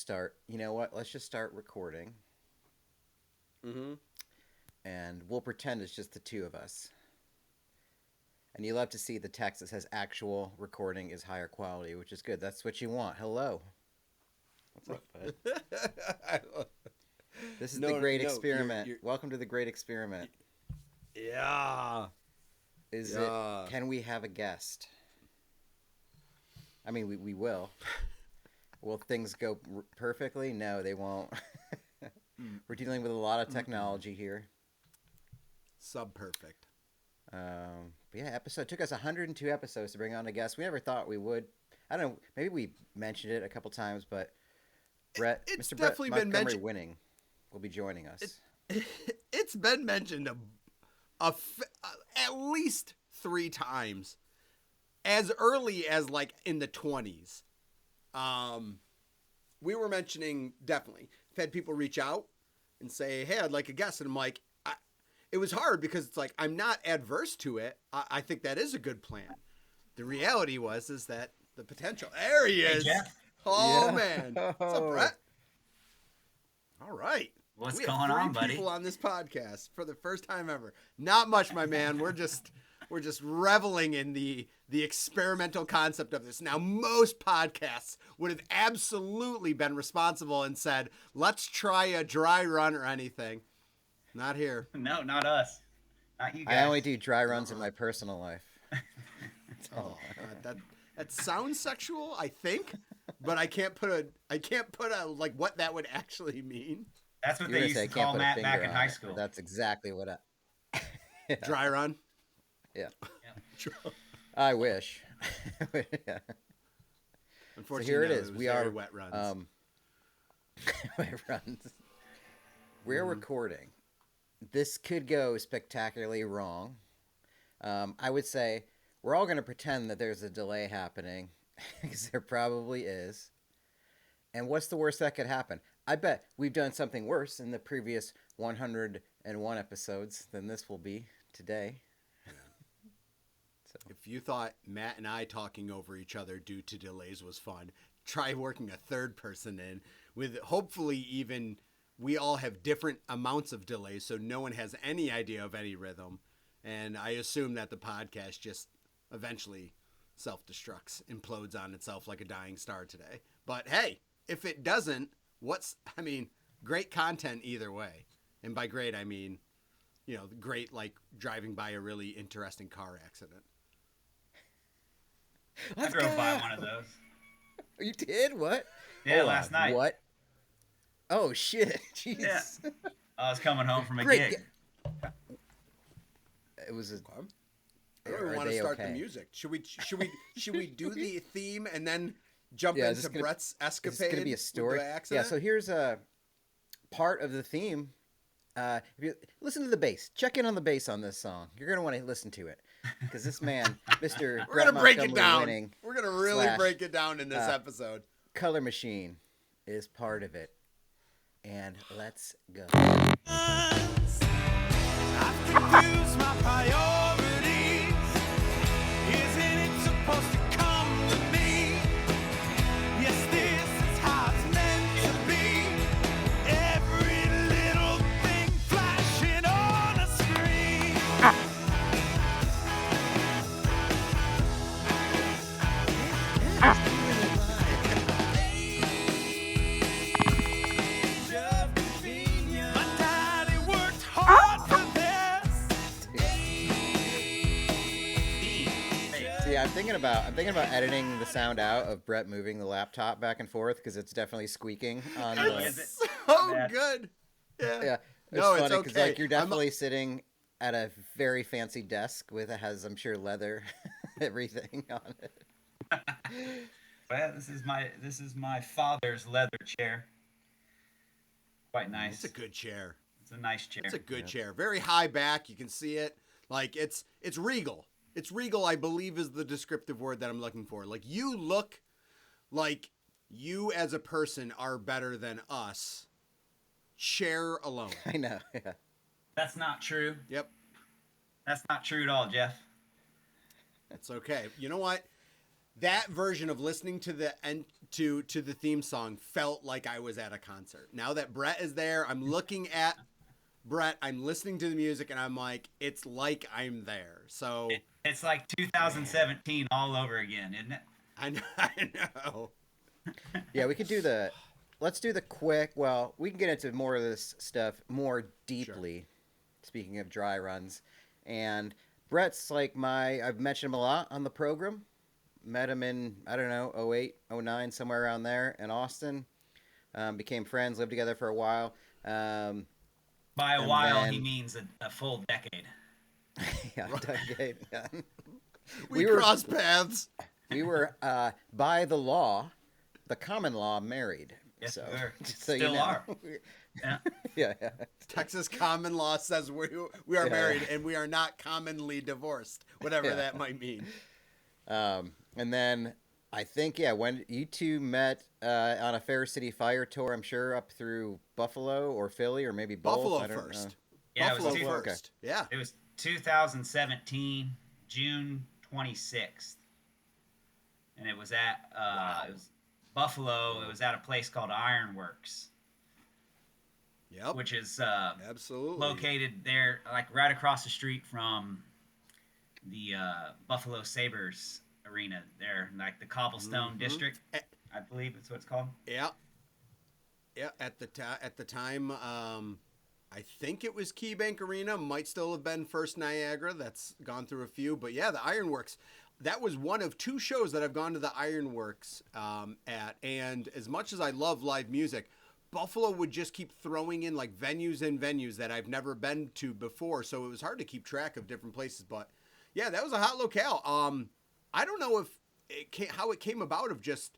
start. You know what? Let's just start recording, Mm-hmm. and we'll pretend it's just the two of us. And you'll have to see the text that says actual recording is higher quality, which is good. That's what you want. Hello. What's up, bud? This is the great experiment. Welcome to the great experiment. Yeah. Can we have a guest? I mean, we will. Will things go perfectly? No, they won't. We're dealing with a lot of technology here. Sub-perfect. But yeah, took us 102 episodes to bring on a guest. We never thought we would. I don't know. Maybe we mentioned it a couple times, but Mr. Brett Montgomery Winning will be joining us. It's been mentioned at least 3 times, as early as like in the 20s. We were mentioning, definitely. I've had people reach out and say, hey, I'd like a guest. And I'm like, it was hard because it's like, I'm not adverse to it. I think that is a good plan. The reality is that the potential. There he is. Hey, Jeff. Oh, Yeah. man. What's up, Brett? All right. What's we going have 3 on, buddy? people on this podcast for the first time ever. Not much, my man. We're just reveling in the experimental concept of this. Now, most podcasts would have absolutely been responsible and said, let's try a dry run or anything. Not here. No, not us. Not you guys. I only do dry runs in my personal life. Oh, God, that sounds sexual, I think, but I can't put a like what that would actually mean. That's what they used to call Matt back in high school. That's exactly what Yeah. Dry run. Yeah. Yep. I wish. Yeah. Unfortunately, so here it no, is. was We very are wet runs. Wet runs. We're recording. This could go spectacularly wrong. I would say we're all going to pretend that there's a delay happening, because there probably is. And what's the worst that could happen? I bet we've done something worse in the previous 101 episodes than this will be today. So. If you thought Matt and I talking over each other due to delays was fun, try working a third person in with hopefully even we all have different amounts of delays, so no one has any idea of any rhythm. And I assume that the podcast just eventually self-destructs, implodes on itself like a dying star today. But hey, if it doesn't, great content either way. And by great, I mean, great like driving by a really interesting car accident. I drove by one of those. You did? What? Yeah, last night. What? Oh, shit. Jeez. Yeah. I was coming home from a Great. gig. It was a... I don't even want to start the music. Should we do the theme and then jump into Brett's escapade? Is this going to be a story? Yeah, so here's a part of the theme. If you listen to the bass, check in on the bass on this song. You're going to want to listen to it. Because this man, Mr. We're going to break it down. Winning We're going to really break it down in this episode. Color Machine is part of it. And let's go. I've confused my priorities. Isn't it supposed to come to me? Yes, this is how it's meant to be. Every little thing flashing on a screen. My daddy worked hard for this. See, I'm thinking about editing the sound out of Brett moving the laptop back and forth because it's definitely squeaking on the. It's so good. Yeah. Yeah, it's No, funny it's because okay. like you're definitely sitting at a very fancy desk with has I'm sure leather, everything on it. Well, this is my father's leather chair. Quite nice. It's a good chair. It's a nice chair. It's a good chair. Very high back. You can see it. Like it's regal. It's regal, I believe, is the descriptive word that I'm looking for. Like you look like you as a person are better than us. Chair alone. I know. Yeah. That's not true. Yep. That's not true at all, Jeff. It's okay. You know what? That version of listening to to the theme song felt like I was at a concert. Now that Brett is there, I'm looking at Brett, I'm listening to the music, and I'm like, it's like I'm there. So It's like 2017 all over again, isn't it? I know. Yeah, we could let's do the quick. Well, we can get into more of this stuff more deeply. Speaking of dry runs, and Brett's like I've mentioned him a lot on the program. Met him in, I don't know, 08, 09, somewhere around there in Austin. Became friends, lived together for a while. By a while, he means a full decade. Yeah, decade. Yeah. We crossed paths. We were, by the law, the common law, married. Yes, so, we were. so Still are. Yeah. yeah. Texas common law says we are married and we are not commonly divorced, whatever that might mean. And then I think, when you two met on a Fair City Fire tour, I'm sure up through Buffalo or Philly or maybe both. Buffalo I don't first. know. Yeah, Buffalo it was first. Yeah. It was 2017, June 26th. And it was at it was Buffalo. It was at a place called Ironworks. Yep. Which is absolutely located there, like right across the street from the Buffalo Sabres arena there, like the Cobblestone District, I believe that's what it's called. Yeah. Yeah, at the time, I think it was KeyBank Arena, might still have been First Niagara. That's gone through a few, but yeah, the Ironworks. That was one of two shows that I've gone to the Ironworks at, and as much as I love live music, Buffalo would just keep throwing in like venues that I've never been to before, so it was hard to keep track of different places. But yeah, that was a hot locale. I don't know if how it came about. Of just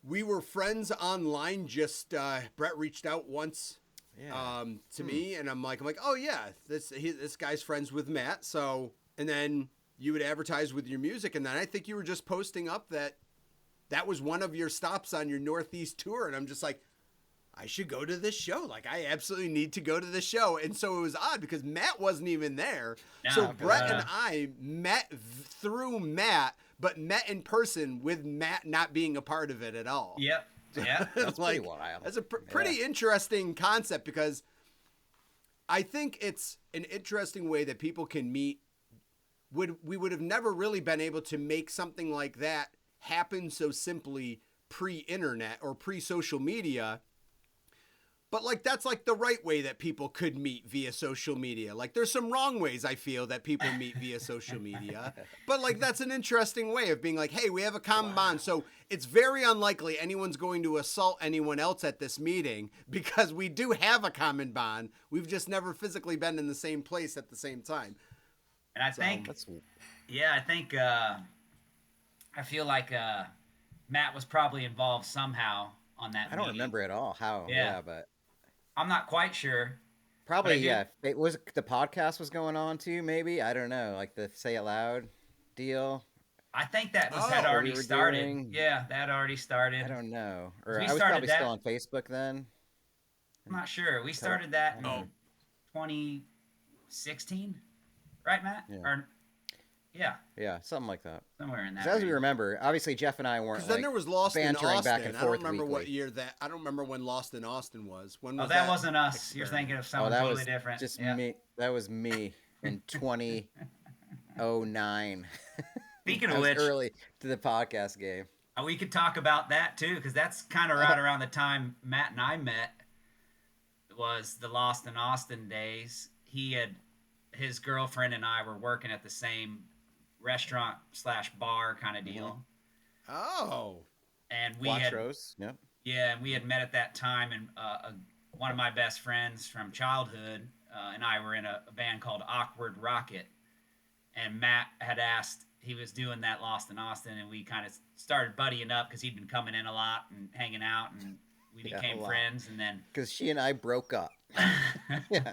we were friends online. Just Brett reached out once to me, and I'm like, oh yeah, this guy's friends with Matt. So and then you would advertise with your music, and then I think you were just posting up that was one of your stops on your Northeast tour, and I'm just like, I should go to this show. Like, I absolutely need to go to this show. And so it was odd because Matt wasn't even there. No, so Brett and I met through Matt, but met in person with Matt not being a part of it at all. Yep. Yeah. That's pretty wild. That's a pretty interesting concept because I think it's an interesting way that people can meet. We would have never really been able to make something like that happen so simply pre-internet or pre-social media. But like that's like the right way that people could meet via social media. Like there's some wrong ways I feel that people meet via social media. But like that's an interesting way of being like, hey, we have a common bond. So it's very unlikely anyone's going to assault anyone else at this meeting because we do have a common bond. We've just never physically been in the same place at the same time. And I think I feel like Matt was probably involved somehow on that. I don't remember at all how. Yeah, but I'm not quite sure. Probably, yeah. It was the podcast was going on too. Maybe I don't know, like the Say It Loud deal. I think that had already started. Doing... Yeah, that already started. I don't know, or I was probably still on Facebook then. I'm not sure. We started that in 2016, right, Matt? Yeah. Or, yeah, something like that. Somewhere in that. As we remember, obviously Jeff and I weren't. Because then there was Lost in Austin. Back and forth I don't remember weekly. What year that. I don't remember when Lost in Austin was. When was that wasn't us. You're thinking of someone totally different. Just me. That was me in 2009. Speaking of which, early to the podcast game. We could talk about that too, because that's kind of right around the time Matt and I met. Was the Lost in Austin days. His girlfriend and I were working at the same restaurant/bar kind of deal. Oh. And we Waitrose. Yep. Yeah, and we had met at that time, and one of my best friends from childhood and I were in a band called Awkward Rocket. And Matt had asked, he was doing that Lost in Austin, and we kind of started buddying up because he'd been coming in a lot and hanging out, and we became friends. And then because she and I broke up. Yeah.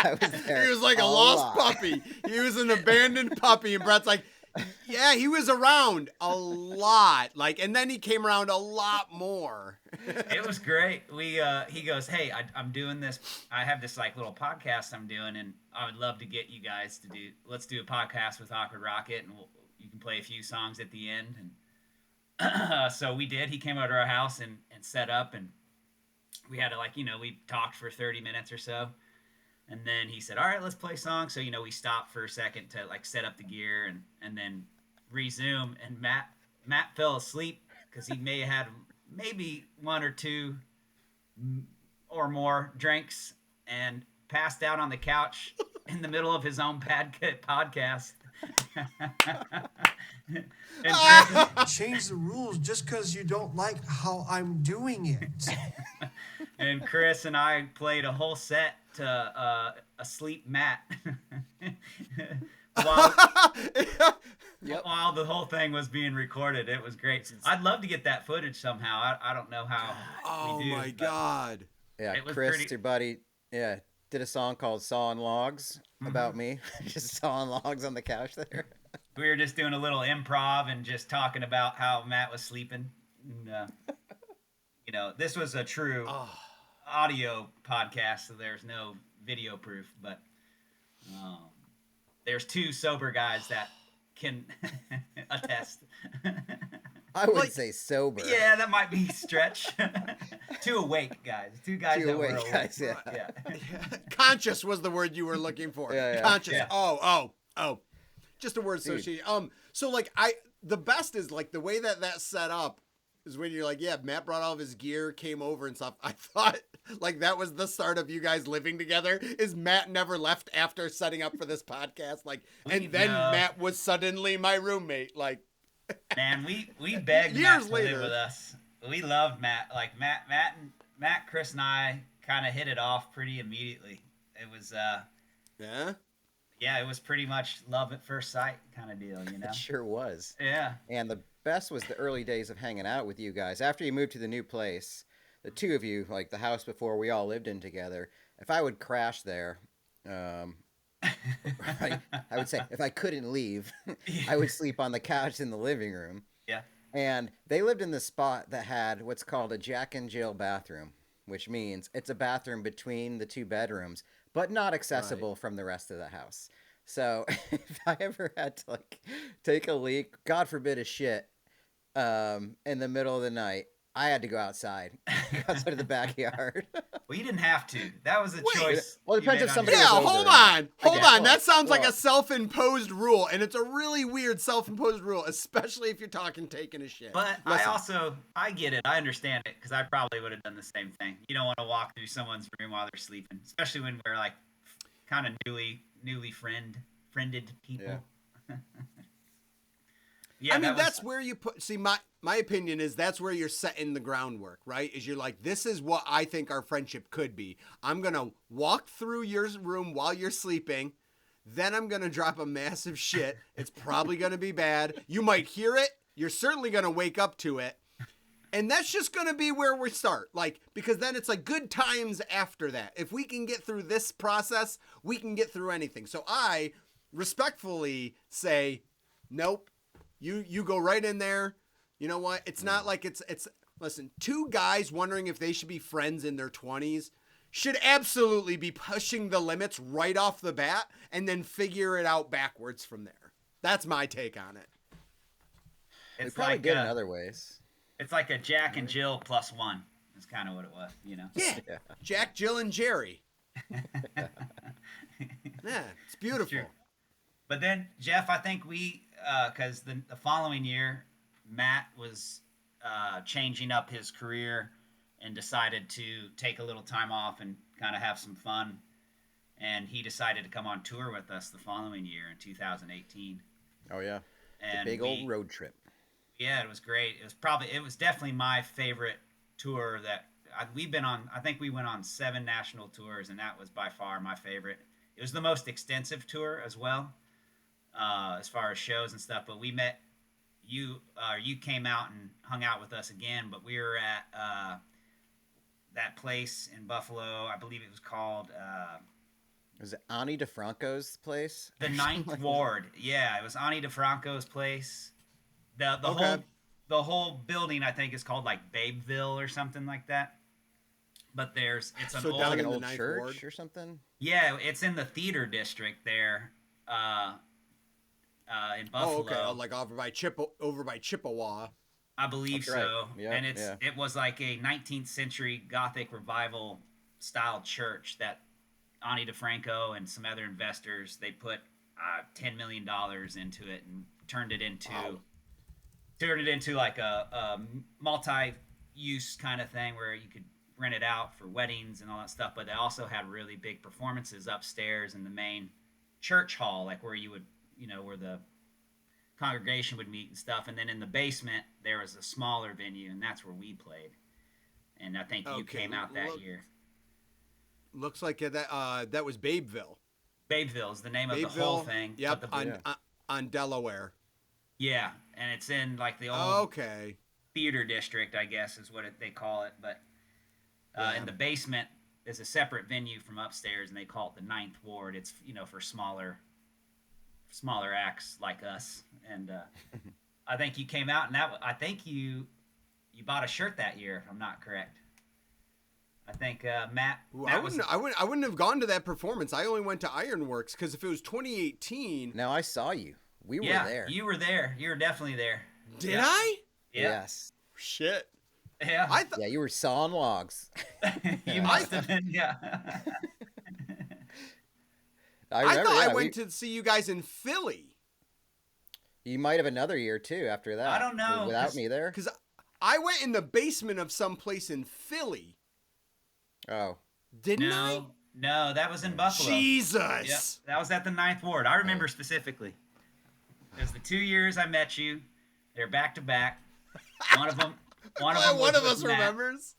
I was there. He was like a lost puppy. He was an abandoned puppy, and Brett's like, yeah, he was around a lot. Like, and then he came around a lot more. It was great. He goes, hey, I'm doing this. I have this like little podcast I'm doing, and I would love to get you guys let's do a podcast with Awkward Rocket, and you can play a few songs at the end. And So we did. He came over to our house and set up, and we had to we talked for 30 minutes or so, and then he said, "All right, let's play songs." So we stopped for a second to set up the gear and then resume. And Matt fell asleep because he may have had maybe one or two or more drinks and passed out on the couch in the middle of his own podcast. Change the rules just because you don't like how I'm doing it. And Chris and I played a whole set to asleep Matt while the whole thing was being recorded. It was great. I'd love to get that footage somehow. I don't know how. Oh we do, my God. Yeah, It was Chris, pretty- your buddy, did a song called Sawing Logs about me. Just sawing logs on the couch there. We were just doing a little improv and just talking about how Matt was sleeping. And, this was a true audio podcast, so there's no video proof, but there's two sober guys that can attest. I would say sober. Yeah, that might be stretch. Two awake guys. Two guys Two that were awake awake. guys, yeah. Yeah. Conscious was the word you were looking for. Yeah. Conscious. Yeah. Oh. Just a word associated. So the best is the way that set up is when you're Matt brought all of his gear, came over and stuff. I thought that was the start of you guys living together. Is Matt never left after setting up for this podcast? And then No. Matt was suddenly my roommate. Man, we begged Years Matt to later. live with us. We loved Matt. Matt, Chris, and I kind of hit it off pretty immediately. It was yeah. it was pretty much love at first sight kind of deal, It sure was. Yeah. And the best was the early days of hanging out with you guys. After you moved to the new place, the two of you, the house before we all lived in together, if I would crash there, I would say if I couldn't leave, I would sleep on the couch in the living room. Yeah. And they lived in this spot that had what's called a Jack and Jill bathroom, which means it's a bathroom between the two bedrooms, but not accessible from the rest of the house. So if I ever had to take a leak, God forbid a shit, in the middle of the night, I had to go outside of the backyard. Well, you didn't have to. That was a choice. Well, it depends you if made somebody on Yeah, your was own. over. hold on. That sounds like Well- a self-imposed rule, and it's a really weird self-imposed rule, especially if you're talking taking a shit. But Listen. I get it. I understand it because I probably would have done the same thing. You don't want to walk through someone's room while they're sleeping, especially when we're kind of newly friended people. Yeah. I mean, that was- that's where you put. See, my opinion is that's where you're setting the groundwork, right? Is you're this is what I think our friendship could be. I'm gonna walk through your room while you're sleeping, then I'm gonna drop a massive shit. It's probably gonna be bad. You might hear it. You're certainly gonna wake up to it, and that's just gonna be where we start. Because then it's good times after that. If we can get through this process, we can get through anything. So I respectfully say, nope. You go right in there. You know what? It's not it's listen, two guys wondering if they should be friends in their 20s should absolutely be pushing the limits right off the bat and then figure it out backwards from there. That's my take on it. We it's probably like did in other ways. it's like a Jack and Jill +1. That's kind of what it was, Yeah. Jack, Jill, and Jerry. Yeah, it's beautiful. True. But then, Jeff, I think because the following year, Matt was changing up his career and decided to take a little time off and kind of have some fun. And he decided to come on tour with us the following year in 2018. Oh, yeah. And Big old road trip. Yeah, it was great. It was definitely my favorite tour that we've been on. I think we went on 7 national tours, and that was by far my favorite. It was the most extensive tour as well. As far as shows and stuff, but we met you came out and hung out with us again, but we were at that place in Buffalo. I believe it was called Was it Ani DeFranco's place? the Ninth Ward. Yeah, it was Ani DeFranco's place. The Okay. whole building I think is called Babeville or something like that. But it's an So old down Like in an the old Ninth church Ward? or something? yeah, it's in the theater district there. In Buffalo. Oh, okay. Over by Chippewa. I believe That's right. so. Yeah, And yeah. it was like a 19th century Gothic revival style church that Ani DeFranco and some other investors, they put $10 million into it and turned it into like a multi-use kind of thing where you could rent it out for weddings and all that stuff. But they also had really big performances upstairs in the main church hall, like where you would, where the congregation would meet and stuff. And then in the basement there was a smaller venue, and that's where we played. And I think you came out that year. Looks like that was Babeville. Babeville is the name of the whole thing. Yep, on Delaware. Yeah, and it's in like the old Okay. theater district, I guess is what they call it. But in the basement is a separate venue from upstairs, and they call it the Ninth Ward. It's for smaller acts like us. And I think you came out, and I think you bought a shirt that year, if I'm not correct. I think Matt. I wouldn't have gone to that performance. I only went to Ironworks because if it was 2018. Now I saw you. We were there. You were there. You were definitely there. Did I? Yeah. Yes. Shit. Yeah. Yeah, you were sawing logs. You must have been. Yeah. I thought I went to see you guys in Philly. You might have another year too after that. I don't know. Without me there. Because I went in the basement of some place in Philly. Oh. Didn't I? No, that was in Buffalo. Jesus. Yep, that was at the Ninth Ward. I remember specifically. It was the 2 years I met you. They're back to back. One of them. One of us remembers.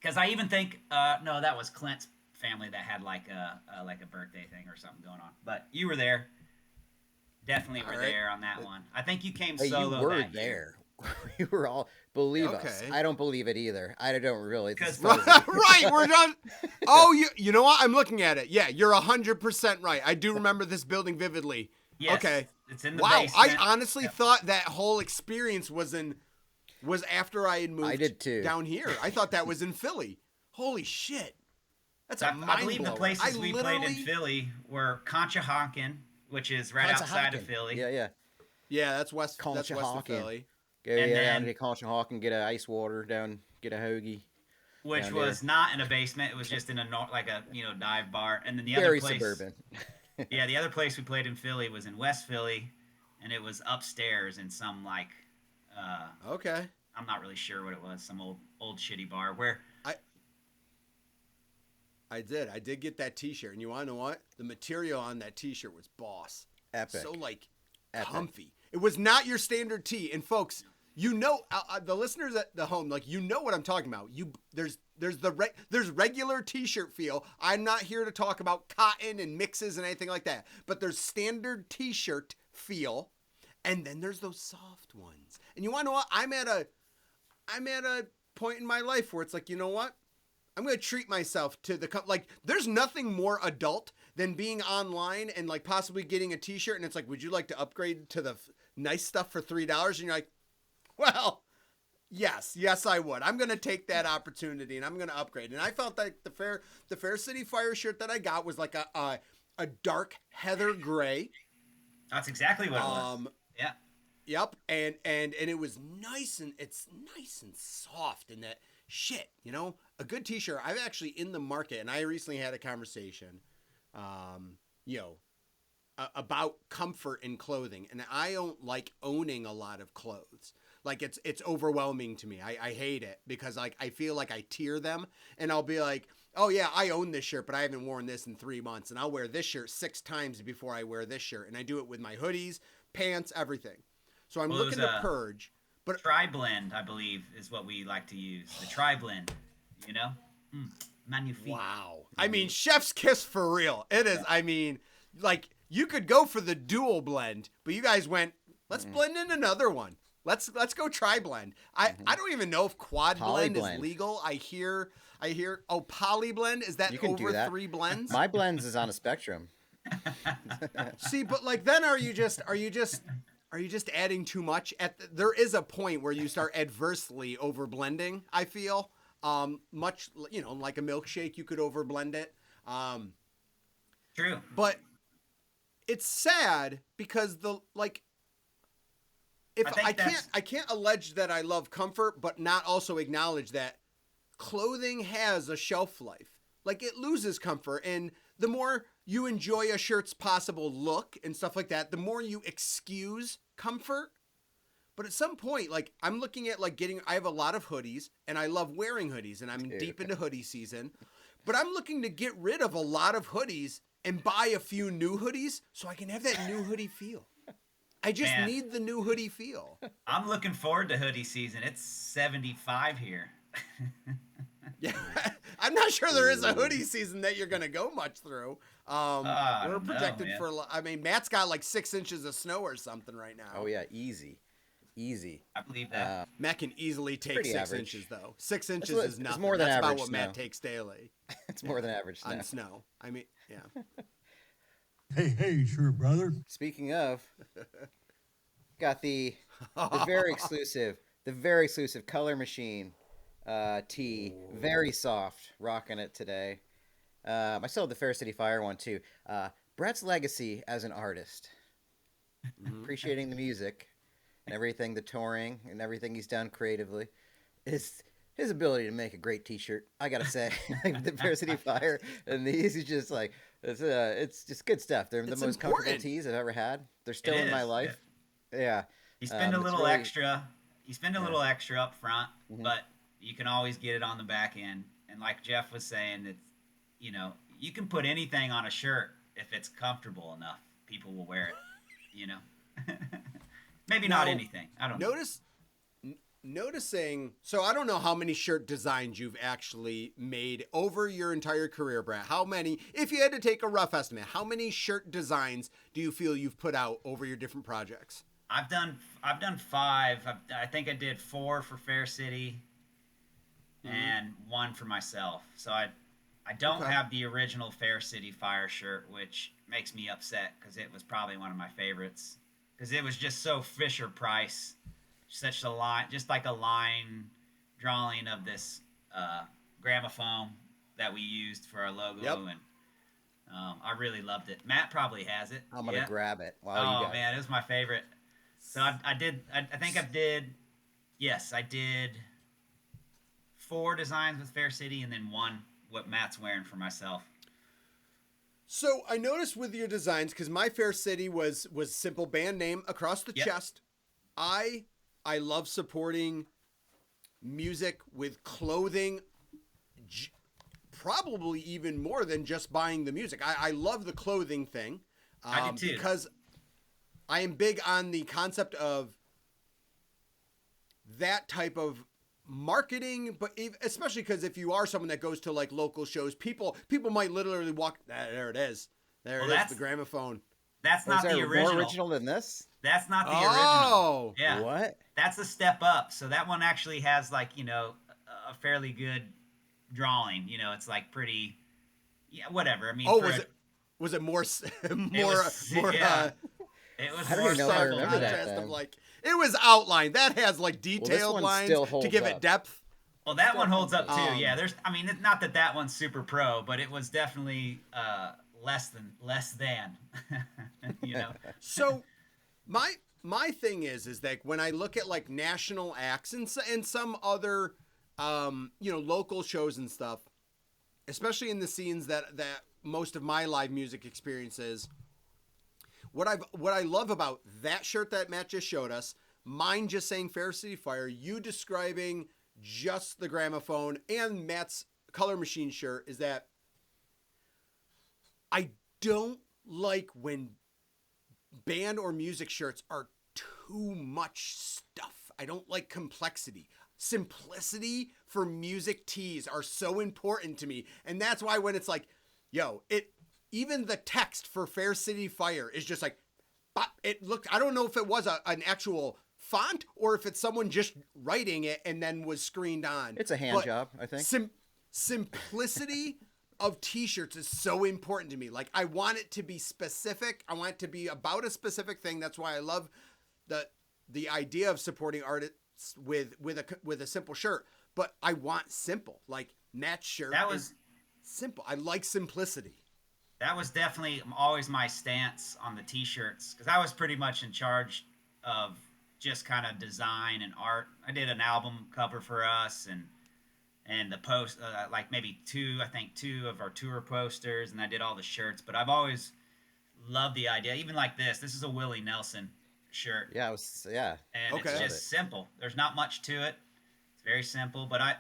Because I even think no, that was Clint's family that had like a birthday thing or something going on. But you were there. Definitely were there on that one. I think you came solo. You were that there. Year. We were all us. I don't believe it either. I don't really. Right, we're done. Oh, you know what? I'm looking at it. Yeah, you're 100% right. I do remember this building vividly. Yes, okay. It's in the basement. basement. I honestly thought that whole experience was after I had moved I did too. Down here. I thought that was in Philly. Holy shit. That's a mind I believe the places we played in Philly were Conshohocken, which is right outside of Philly. Yeah. Yeah, that's west of Philly. Go down to Conshohocken, get an ice water down, get a hoagie. Which was not in a basement. It was just in a dive bar. And then the Very other place, suburban. Yeah, the other place we played in Philly was in West Philly, and it was upstairs in some okay. I'm not really sure what it was. Some old shitty bar where I did get that T-shirt, and you want to know what? The material on that T-shirt was boss. Epic. So Epic. comfy. It was not your standard tee. And folks, the listeners at the home, what I'm talking about. There's regular T-shirt feel. I'm not here to talk about cotton and mixes and anything like that. But there's standard T-shirt feel, and then there's those soft ones. And you want to know what? I'm at a point in my life where it's like, you know what? I'm going to treat myself to there's nothing more adult than being online and possibly getting a T-shirt. And it's like, would you like to upgrade to the nice stuff for $3? And you're like, well, yes, I would. I'm going to take that opportunity and I'm going to upgrade. And I felt like the Fair City Fire shirt that I got was like a dark heather gray. That's exactly what it was. Yeah. Yep. And it was nice, and it's nice and soft, and that shit, a good T-shirt. I'm actually in the market, and I recently had a conversation, about comfort in clothing, and I don't like owning a lot of clothes. It's overwhelming to me. I hate it because I feel like I tier them, and I'll be like, oh yeah, I own this shirt, but I haven't worn this in 3 months, and I'll wear this shirt 6 times before I wear this shirt, and I do it with my hoodies, pants, everything. So I'm looking to purge. But tri-blend, I believe, is what we like to use. The tri-blend, magnifique. Wow. I mean, chef's kiss for real. It is. I mean, you could go for the dual blend, but you guys went, let's blend in another one. Let's go tri-blend. I don't even know if quad blend is legal. I hear poly blend, is that over 3 blends? My blends is on a spectrum. See, but then are you just adding too much? There is a point where you start adversely over blending, I feel. Much, like a milkshake, you could over blend it. True. But it's sad because if I think I can't allege that I love comfort, but not also acknowledge that clothing has a shelf life. Like it loses comfort, and the more you enjoy a shirt's possible look and stuff like that, the more you excuse comfort. But at some point, like I'm looking at like I have a lot of hoodies and I love wearing hoodies and I'm deep into hoodie season, but I'm looking to get rid of a lot of hoodies and buy a few new hoodies so I can have that new hoodie feel. I just need the new hoodie feel. I'm looking forward to hoodie season. It's 75 here. Yeah, I'm not sure there is a hoodie season that you're going to go much through. We're projected for, I mean, Matt's got like 6 inches of snow or something right now. Oh yeah, easy. I believe that. Matt can easily take pretty 6 average. inches though. 6 inches is nothing. It's more than That's average about what snow. Matt takes daily. It's more than average snow. On snow. I mean, yeah. Hey, sure, brother. Speaking of, got the very exclusive Color Machine tee, very soft, rocking it today. I still have the Fair City Fire one too. Brett's legacy as an artist, appreciating the music and everything, the touring and everything he's done creatively, is his ability to make a great T-shirt. I gotta say, like the Fair City Fire and these is just like it's just good stuff. They're the most comfortable tees I've ever had. They're still in my life. Yeah. You spend a little extra. You spend a little extra up front, but you can always get it on the back end. And like Jeff was saying, it's, you know, you can put anything on a shirt if it's comfortable enough. People will wear it, you know. Maybe not anything. I don't know. Noticing, so I don't know how many shirt designs you've actually made over your entire career, Brett. How many, if you had to take a rough estimate, how many shirt designs do you feel you've put out over your different projects? I've done 5. I think I did 4 for Fair City and 1 for myself. So I don't have the original Fair City Fire shirt, which makes me upset because it was probably one of my favorites. Because it was just so Fisher Price, such a line, just like a line drawing of this gramophone that we used for our logo, and I really loved it. Matt probably has it. I'm gonna grab it. Wow, oh man, it was my favorite. So I did 4 designs with Fair City and then 1 what Matt's wearing for myself. So I noticed with your designs, because my Fair City was simple band name across the chest. I love supporting music with clothing, probably even more than just buying the music. I love the clothing thing. I do too. Because I am big on the concept of that type of marketing, but especially because if you are someone that goes to like local shows, people might literally walk. There it is. There it is, the gramophone. That's not the original. More original than this? That's not the original. Yeah. What? That's a step up. So that one actually has like, you know, a fairly good drawing. You know, it's like pretty, whatever. I mean, was it more? It was I don't even know if I remember that. It was outlined. That has like detailed lines to give it depth. Well, that one holds up too. Yeah, I mean, it's not that one's super pro, but it was definitely less than, you know. So, my thing is that when I look at like national acts and some other, local shows and stuff, especially in the scenes that most of my live music experiences. What I love about that shirt that Matt just showed us, mine just saying Fair City Fire, you describing just the gramophone, and Matt's Color Machine shirt, is that I don't like when band or music shirts are too much stuff. I don't like complexity. Simplicity for music tees are so important to me. And that's why when it's like, even the text for Fair City Fire is just like, it looked, I don't know if it was an actual font or if it's someone just writing it and then was screened on. It's a hand job, I think. Simplicity of t-shirts is so important to me. Like, I want it to be specific. I want it to be about a specific thing. That's why I love the idea of supporting artists with a simple shirt. But I want simple. Like, Matt's shirt is simple. I like simplicity. That was definitely always my stance on the t-shirts, because I was pretty much in charge of just kind of design and art. I did an album cover for us, and the post like maybe two of our tour posters, and I did all the shirts. But I've always loved the idea, even like this. This is a Willie Nelson shirt, Yeah, I was. Yeah, and Okay. it's Love just simple. There's not much to it. It's very simple. But I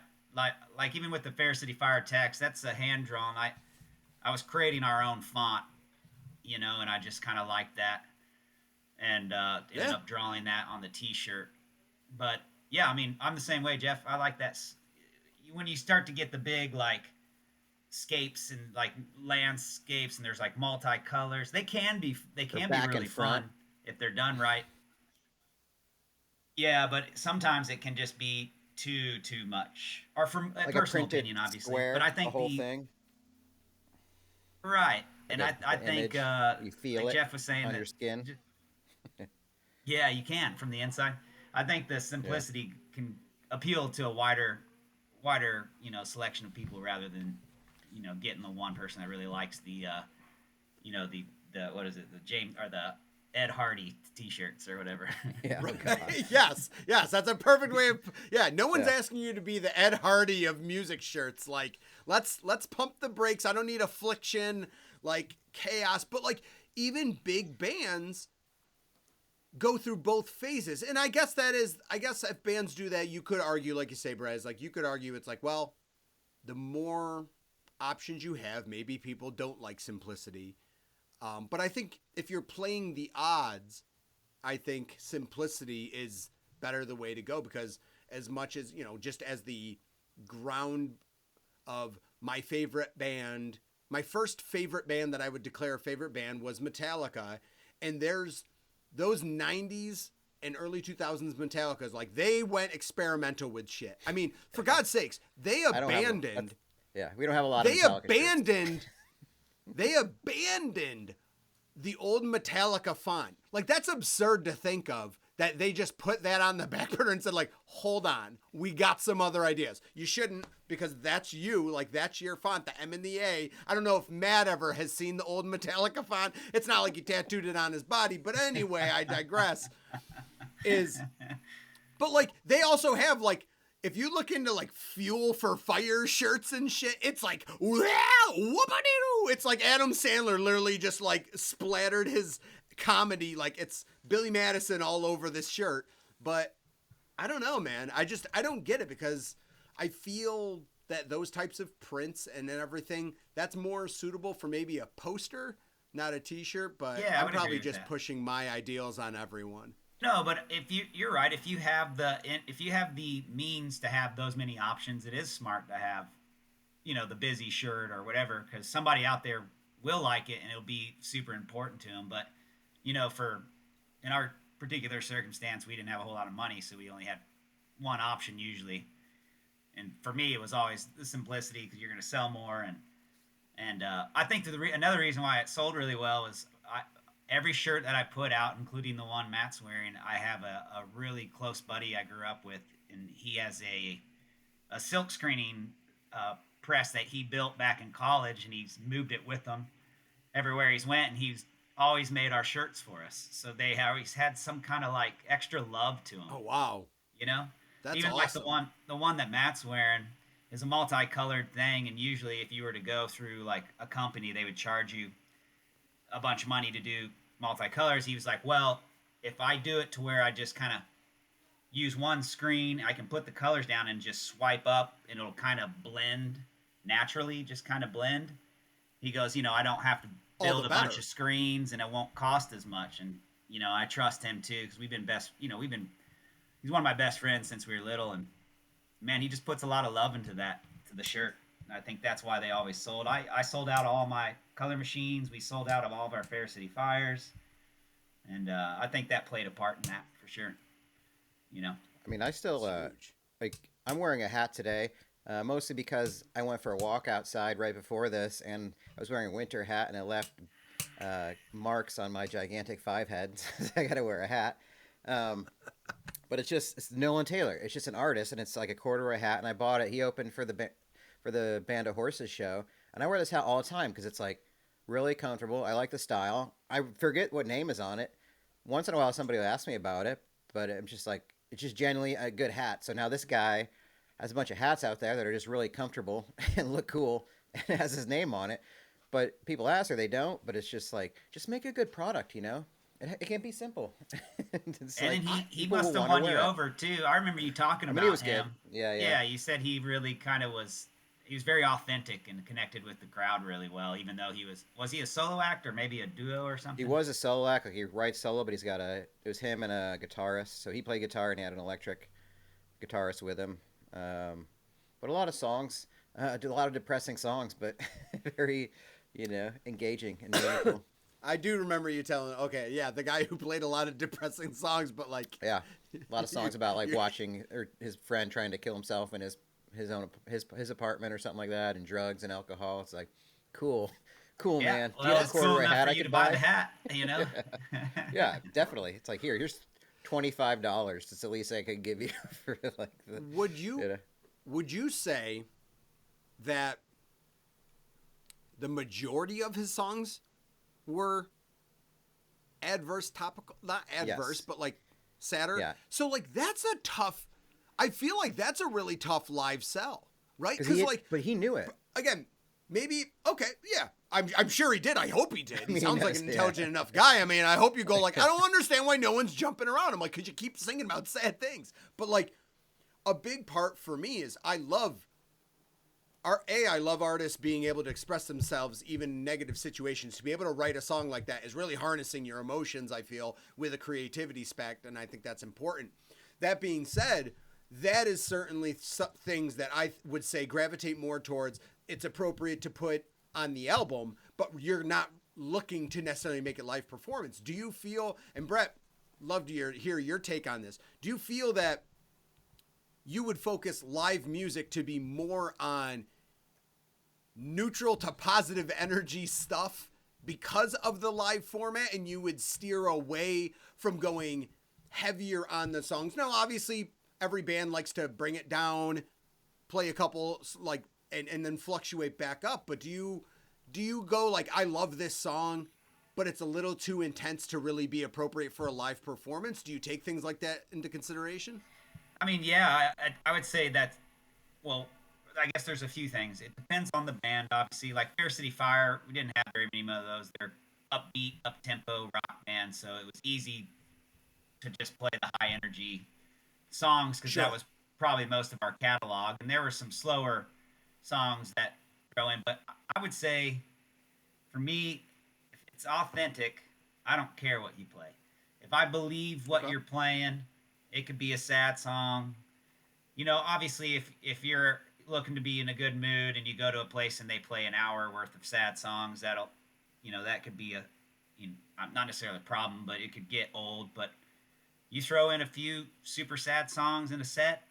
like even with the Fair City Fire text, that's a hand drawn. I was creating our own font, and I just kind of liked that, and ended Yeah. up drawing that on the T-shirt. But yeah, I mean, I'm the same way, Jeff. I like that when you start to get the big like scapes and like landscapes, and there's like multicolors. They can be back and really front. fun if they're done right. Yeah, but sometimes it can just be too much, or from a like a personal printed opinion, obviously. square, But I the think whole thing. right, and Like I the think image, you feel like it Jeff was saying on that your skin. yeah, you can from the inside. I think the simplicity can appeal to a wider selection of people rather than getting the one person that really likes the the what is it, the James or the Ed Hardy t-shirts or whatever. Yeah, oh Right. God. Yes, that's a perfect way of. Yeah, no one's Yeah. asking you to be the Ed Hardy of music shirts. Like, let's pump the brakes. I don't need affliction, like chaos, but like even big bands go through both phases, and I guess if bands do that, you could argue, like you say, Brez, like you could argue it's like, well, the more options you have, maybe people don't like simplicity. But I think if you're playing the odds, I think simplicity is better the way to go, because as much as, just as the ground of my favorite band, my first favorite band that I would declare a favorite band was Metallica. And there's those 90s and early 2000s Metallica's, like they went experimental with shit. I mean, for God's sakes, they I don't have abandoned. Yeah, we don't have a lot of They Metallica shirts. abandoned. They abandoned the old Metallica font. Like, that's absurd to think of, that they just put that on the back burner and said, like, hold on, we got some other ideas. You shouldn't, because that's you. Like, that's your font, the M and the A. I don't know if Matt ever has seen the old Metallica font. It's not like he tattooed it on his body. But anyway, I digress. But, like, they also have, like, if you look into like Fuel for Fire shirts and shit, it's like, wow, whoop-a-doo. It's like Adam Sandler literally just like splattered his comedy. Like, it's Billy Madison all over this shirt. But I don't know, man. I don't get it, because I feel that those types of prints and everything, that's more suitable for maybe a poster, not a t-shirt. But Yeah, I I'm would probably agree with just that. pushing my ideals on everyone. No, but if you're right, if you have the means to have those many options, it is smart to have, the busy shirt or whatever, because somebody out there will like it and it'll be super important to them. But, in our particular circumstance, we didn't have a whole lot of money, so we only had one option usually. And for me, it was always the simplicity, because you're going to sell more. And I think another reason why it sold really well is every shirt that I put out, including the one Matt's wearing, I have a really close buddy I grew up with, and he has a silk screening press that he built back in college, and he's moved it with him everywhere he's went, and he's always made our shirts for us. So they always had some kind of like extra love to them. Oh, wow. That's Even awesome. like the one that Matt's wearing is a multicolored thing, and usually if you were to go through like a company, they would charge you a bunch of money to do multicolors. He was like, well, if I do it to where I just kind of use one screen, I can put the colors down and just swipe up, and it'll kind of blend naturally, just kind of blend. He goes, I don't have to All build the a bunch better. of screens, and it won't cost as much. And I trust him too, because he's one of my best friends since we were little, and man, he just puts a lot of love into the shirt. And I think that's why they always sold. I sold out all my color machines. We sold out of all of our Fair City Fires, and I think that played a part in that for sure. I mean, I still Huge. like. I'm wearing a hat today, mostly because I went for a walk outside right before this, and I was wearing a winter hat, and it left marks on my gigantic 5 head. So I got to wear a hat. But it's Nolan Taylor. It's just an artist, and it's like a corduroy hat, and I bought it. He opened for the Band of Horses show, and I wear this hat all the time because it's like really comfortable. I like the style. I forget what name is on it. Once in a while, somebody will ask me about it, but I'm just like, it's just genuinely a good hat. So now this guy has a bunch of hats out there that are just really comfortable and look cool and has his name on it. But people ask or they don't. But it's just like, just make a good product, you know? It can't be simple. It's And like, then he people must will have wanna won you wear it. over too. I remember you talking I mean, about he was good. him. Yeah, yeah. Yeah, you said he really kind of was. He was very authentic and connected with the crowd really well. Even though he was he a solo act or maybe a duo or He something? was a solo act. Like he writes solo, but it was him and a guitarist. So he played guitar and he had an electric guitarist with him. But a lot of songs, did a lot of depressing songs, but very, engaging and meaningful. I do remember you telling. Okay, yeah, the guy who played a lot of depressing songs, but like, Yeah, a lot of songs about like watching or his friend trying to kill himself in his apartment or something like that, and drugs and alcohol. It's like, cool, cool, Yeah, man. well, Do you have a it's cool corduroy enough hat for I you to could buy buy? the hat, you know. Yeah, definitely. It's like here's $25. It's the least I could give you for like the. would you You know. would you say that the majority of his songs were adverse topical, not adverse, Yes. but like sadder? Yeah. So like that's a tough. I feel like that's a really tough live sell, right? 'Cause Because like but he knew it. again, maybe okay, yeah. I'm sure he did. I hope he did. He mean, sounds like yes, an yeah. intelligent enough guy. I mean, I hope you go like, I don't understand why no one's jumping around. I'm like, could you keep singing about sad things? But like, a big part for me is I love artists being able to express themselves even in negative situations. To be able to write a song like that is really harnessing your emotions, I feel, with a creativity spec, and I think that's important. That being said, that is certainly things that I would say gravitate more towards. It's appropriate to put on the album, but you're not looking to necessarily make it live performance. Do you feel, and Brett, love to hear your take on this, do you feel that you would focus live music to be more on neutral to positive energy stuff because of the live format, and you would steer away from going heavier on the songs? Now, obviously, every band likes to bring it down, play a couple, like, and then fluctuate back up. But do you go like, I love this song, but it's a little too intense to really be appropriate for a live performance? Do you take things like that into consideration? I mean, yeah, I would say that. Well, I guess there's a few things. It depends on the band, obviously. Like Fair City Fire, we didn't have very many of those. They're upbeat, up tempo rock band, so it was easy to just play the high energy songs because Sure. that was probably most of our catalog. And there were some slower songs that throw in, but I would say, for me, if it's authentic, I don't care what you play. If I believe what Okay. you're playing, it could be a sad song. Obviously, if you're looking to be in a good mood and you go to a place and they play an hour worth of sad songs, that could be not necessarily a problem, but it could get old. But you throw in a few super sad songs in a set,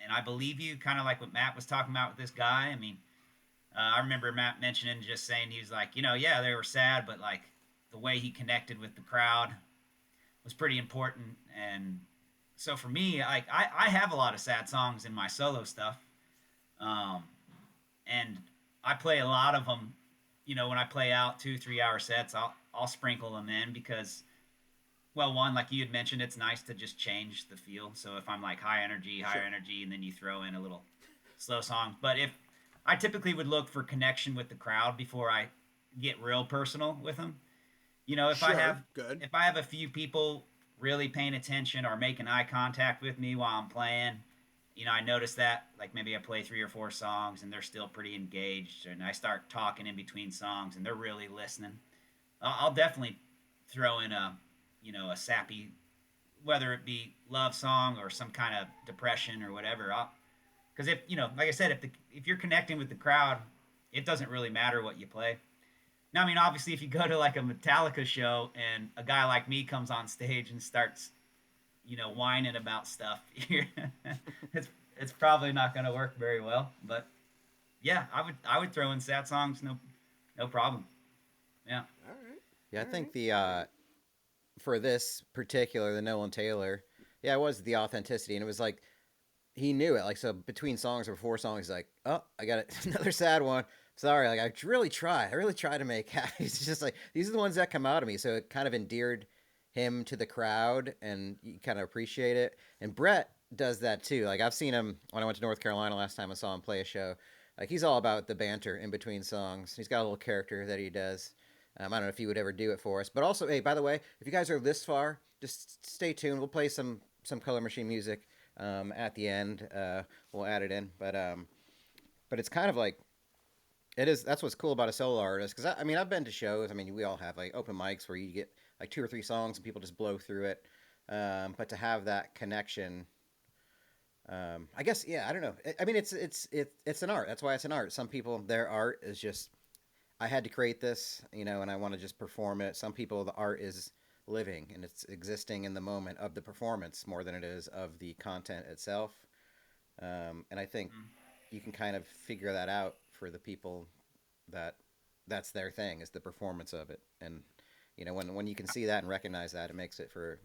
and I believe you, kind of like what Matt was talking about with this guy. I mean, I remember Matt mentioning, just saying, he was like, yeah, they were sad, but like the way he connected with the crowd was pretty important. And so for me, like I have a lot of sad songs in my solo stuff, and I play a lot of them. When I play out 2-3 hour sets, I'll sprinkle them in because, well, one, like you had mentioned, it's nice to just change the feel. So if I'm like higher energy, and then you throw in a little slow song. But if I typically would look for connection with the crowd before I get real personal with them. If Sure, I have good. if I have a few people really paying attention or making eye contact with me while I'm playing, I notice that, like, maybe I play 3 or 4 songs and they're still pretty engaged, and I start talking in between songs and they're really listening. I'll definitely throw in a sappy, whether it be love song or some kind of depression or whatever. Because if, like I said, if you're connecting with the crowd, it doesn't really matter what you play. Now, I mean, obviously, if you go to like a Metallica show and a guy like me comes on stage and starts, whining about stuff, it's probably not going to work very well. But yeah, I would throw in sad songs, no problem. Yeah. All right. Yeah, I think for this particular, the Nolan Taylor, yeah, it was the authenticity, and it was like he knew it. Like, so between songs or before songs, he's like, oh, I got it, another sad one. Sorry, like I really try to make happy. It's just like these are the ones that come out of me. So it kind of endeared him to the crowd, and you kind of appreciate it. And Brett does that too. Like I've seen him when I went to North Carolina last time. I saw him play a show. Like he's all about the banter in between songs. He's got a little character that he does. I don't know if he would ever do it for us, but also, hey, by the way, if you guys are this far, just stay tuned. We'll play some Color Machine music at the end. We'll add it in, but it's kind of like it is. That's what's cool about a solo artist. Because I mean, I've been to shows. I mean, we all have like open mics where you get like 2 or 3 songs and people just blow through it. But to have that connection, I guess, yeah, I don't know. I mean, it's an art. That's why it's an art. Some people, their art is just, I had to create this, and I want to just perform it. Some people, the art is living and it's existing in the moment of the performance more than it is of the content itself. And I think you can kind of figure that out for the people that's their thing, is the performance of it. And when you can see that and recognize that, it makes it for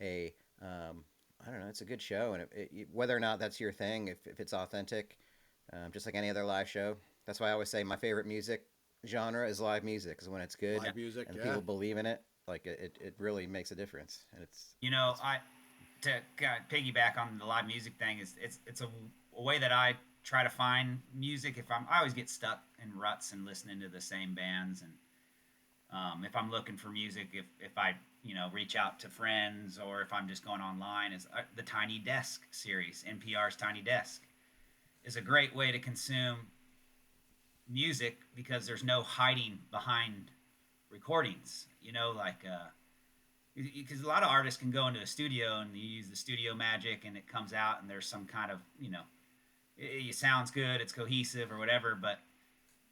a I don't know, it's a good show. And whether or not that's your thing, if it's authentic, just like any other live show. That's why I always say my favorite music genre is live music, because when it's good Live music, and yeah. people believe in it, like it really makes a difference. And it's To kind of piggyback on the live music thing, it's a way that I try to find music. I always get stuck in ruts and listening to the same bands, and if I'm looking for music, if I reach out to friends, or if I'm just going online, is the Tiny Desk series. NPR's Tiny Desk is a great way to consume music, because there's no hiding behind recordings. Because a lot of artists can go into a studio and you use the studio magic, and it comes out and there's some kind of it sounds good, it's cohesive or whatever, but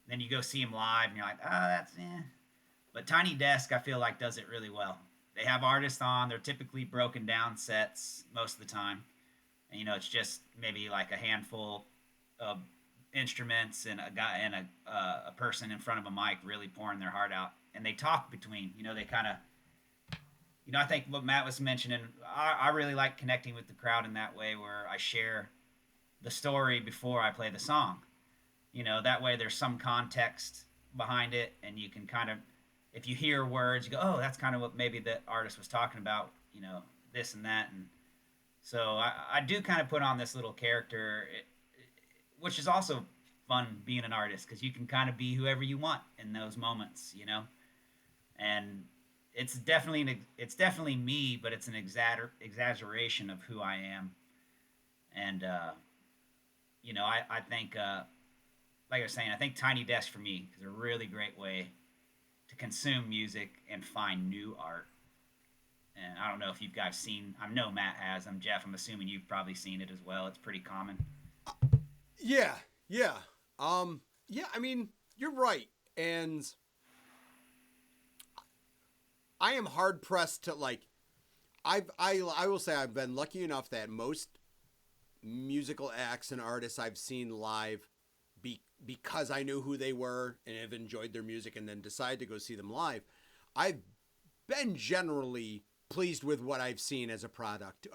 then you go see them live and you're like, that's But Tiny Desk, I feel like, does it really well. They have artists on. They're typically broken down sets most of the time. And, it's just maybe like a handful of instruments and a guy and a person in front of a mic really pouring their heart out. And they talk between, they kind of, I think what Matt was mentioning, I really like connecting with the crowd in that way, where I share the story before I play the song. That way there's some context behind it, and you can kind of, if you hear words, you go, oh, that's kind of what maybe the artist was talking about, this and that. And so I do kind of put on this little character, which is also fun being an artist, because you can kind of be whoever you want in those moments, And it's definitely me, but it's an exaggeration of who I am. And, I think, like I was saying, I think Tiny Desk for me is a really great way to consume music and find new art. And I don't know if you guys seen, I know Matt has, I'm Jeff, I'm assuming you've probably seen it as well. It's pretty common. Yeah. I mean, you're right. And I am hard pressed to I will say I've been lucky enough that most musical acts and artists I've seen live, because I knew who they were and have enjoyed their music and then decided to go see them live, I've been generally pleased with what I've seen as a product.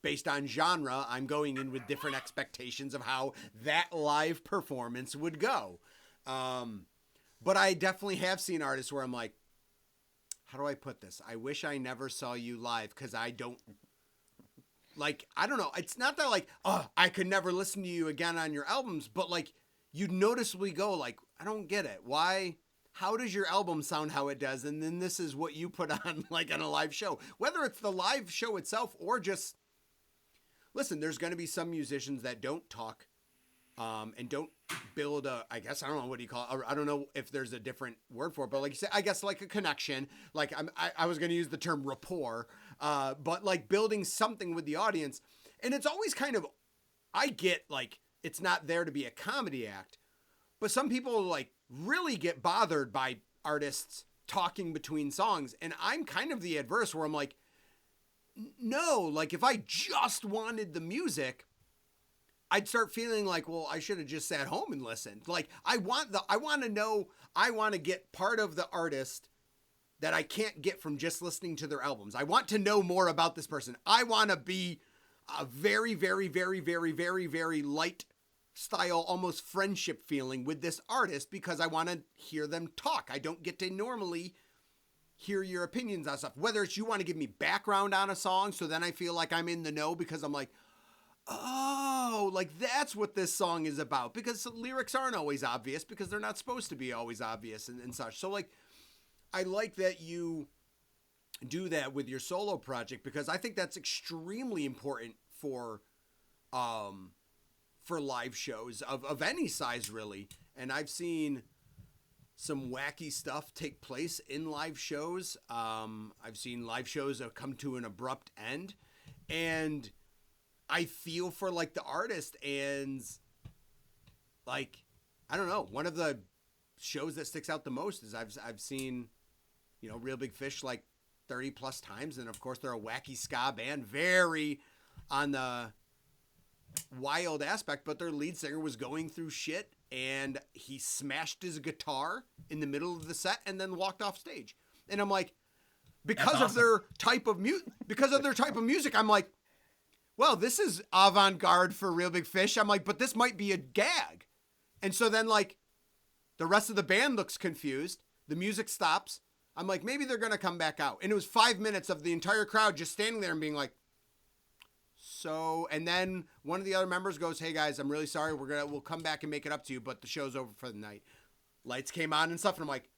Based on genre, I'm going in with different expectations of how that live performance would go. But I definitely have seen artists where I'm like, how do I put this? I wish I never saw you live, because I don't know. It's not that I could never listen to you again on your albums, but you'd noticeably go I don't get it. Why? How does your album sound how it does? And then this is what you put on on a live show, whether it's the live show itself or just listen. There's going to be some musicians that don't talk, and don't build I guess, I don't know, what do you call it? I don't know if there's a different word for it, but like you said, I guess like a connection, I was going to use the term rapport, but building something with the audience. And it's always kind of, I get it's not there to be a comedy act, but some people really get bothered by artists talking between songs. And I'm kind of the adverse, where I'm like, no, if I just wanted the music, I'd start feeling well, I should have just sat home and listened. I want to get part of the artist that I can't get from just listening to their albums. I want to know more about this person. I want to be a very, very, very, very, very, very light style, almost friendship feeling with this artist, because I want to hear them talk. I don't get to normally hear your opinions on stuff. Whether it's you want to give me background on a song, so then I feel like I'm in the know because I'm like, oh, like that's what this song is about. Because lyrics aren't always obvious because they're not supposed to be always obvious and such. So like, I like that you do that with your solo project because I think that's extremely important for live shows of any size really. And I've seen some wacky stuff take place in live shows. I've seen live shows that come to an abrupt end, and I feel for like the artist. And like, I don't know, one of the shows that sticks out the most is I've seen, you know, Real Big Fish like 30 plus times, and of course they're a wacky ska band, very on the wild aspect, but their lead singer was going through shit and he smashed his guitar in the middle of the set and then walked off stage. And I'm like, because of their type of music, I'm like, well, this is avant-garde for Real Big Fish. I'm like, but this might be a gag. And so then like the rest of the band looks confused. The music stops. I'm like, maybe they're going to come back out. And it was 5 minutes of the entire crowd just standing there and being like, so, and then one of the other members goes, hey guys, I'm really sorry. We'll come back and make it up to you, but the show's over for the night. Lights came on and stuff. And I'm like,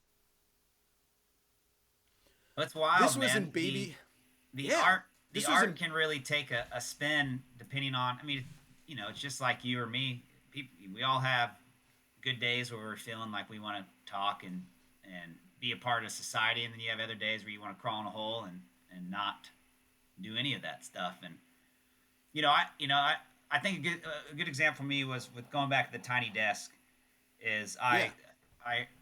that's wild, this man. was in Baby. The art can really take a spin depending on, I mean, you know, it's just like you or me. We all have good days where we're feeling like we want to talk and be a part of society. And then you have other days where you want to crawl in a hole and not do any of that stuff. And, I think a good example for me was with going back to the Tiny Desk is I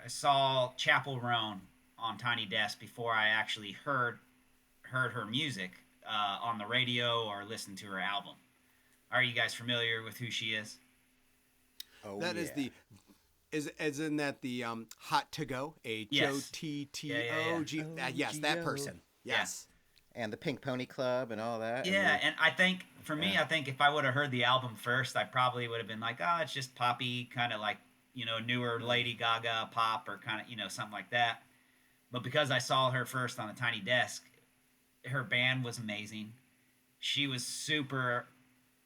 saw Chapel Roan on Tiny Desk before I actually heard her music on the radio or listened to her album. Are you guys familiar with who she is? Oh, that is the as in that the Hot to Go, HOTTOG. Yes, that person. Yes. And the Pink Pony Club and all that. Yeah, and I think for me, I think if I would have heard the album first, I probably would have been like, oh, it's just poppy, kind of like, newer Lady Gaga pop or kind of, something like that. But because I saw her first on the Tiny Desk, her band was amazing. She was super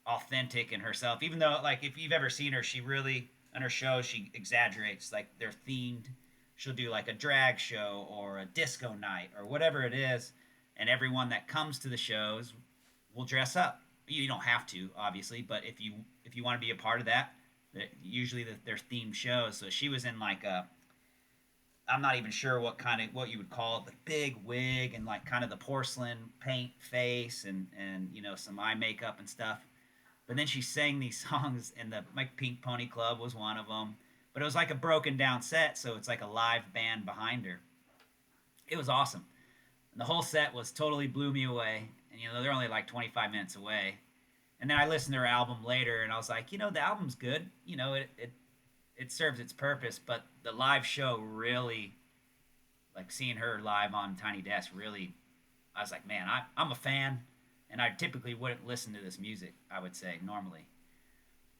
authentic in herself, even though, like, if you've ever seen her, she really, on her shows, she exaggerates. Like, they're themed. She'll do, like, a drag show or a disco night or whatever it is. And everyone that comes to the shows will dress up. You don't have to, obviously, but if you want to be a part of that, usually they're themed shows. So she was in like I'm not even sure what you would call it, the big wig and like kind of the porcelain paint face and some eye makeup and stuff. But then she sang these songs, and the Pink Pony Club was one of them. But it was like a broken down set, so it's like a live band behind her. It was awesome. And the whole set totally blew me away. And, they're only like 25 minutes away. And then I listened to her album later, and I was like, the album's good. It serves its purpose. But the live show really, like seeing her live on Tiny Desk, really, I was like, man, I'm a fan. And I typically wouldn't listen to this music, I would say, normally.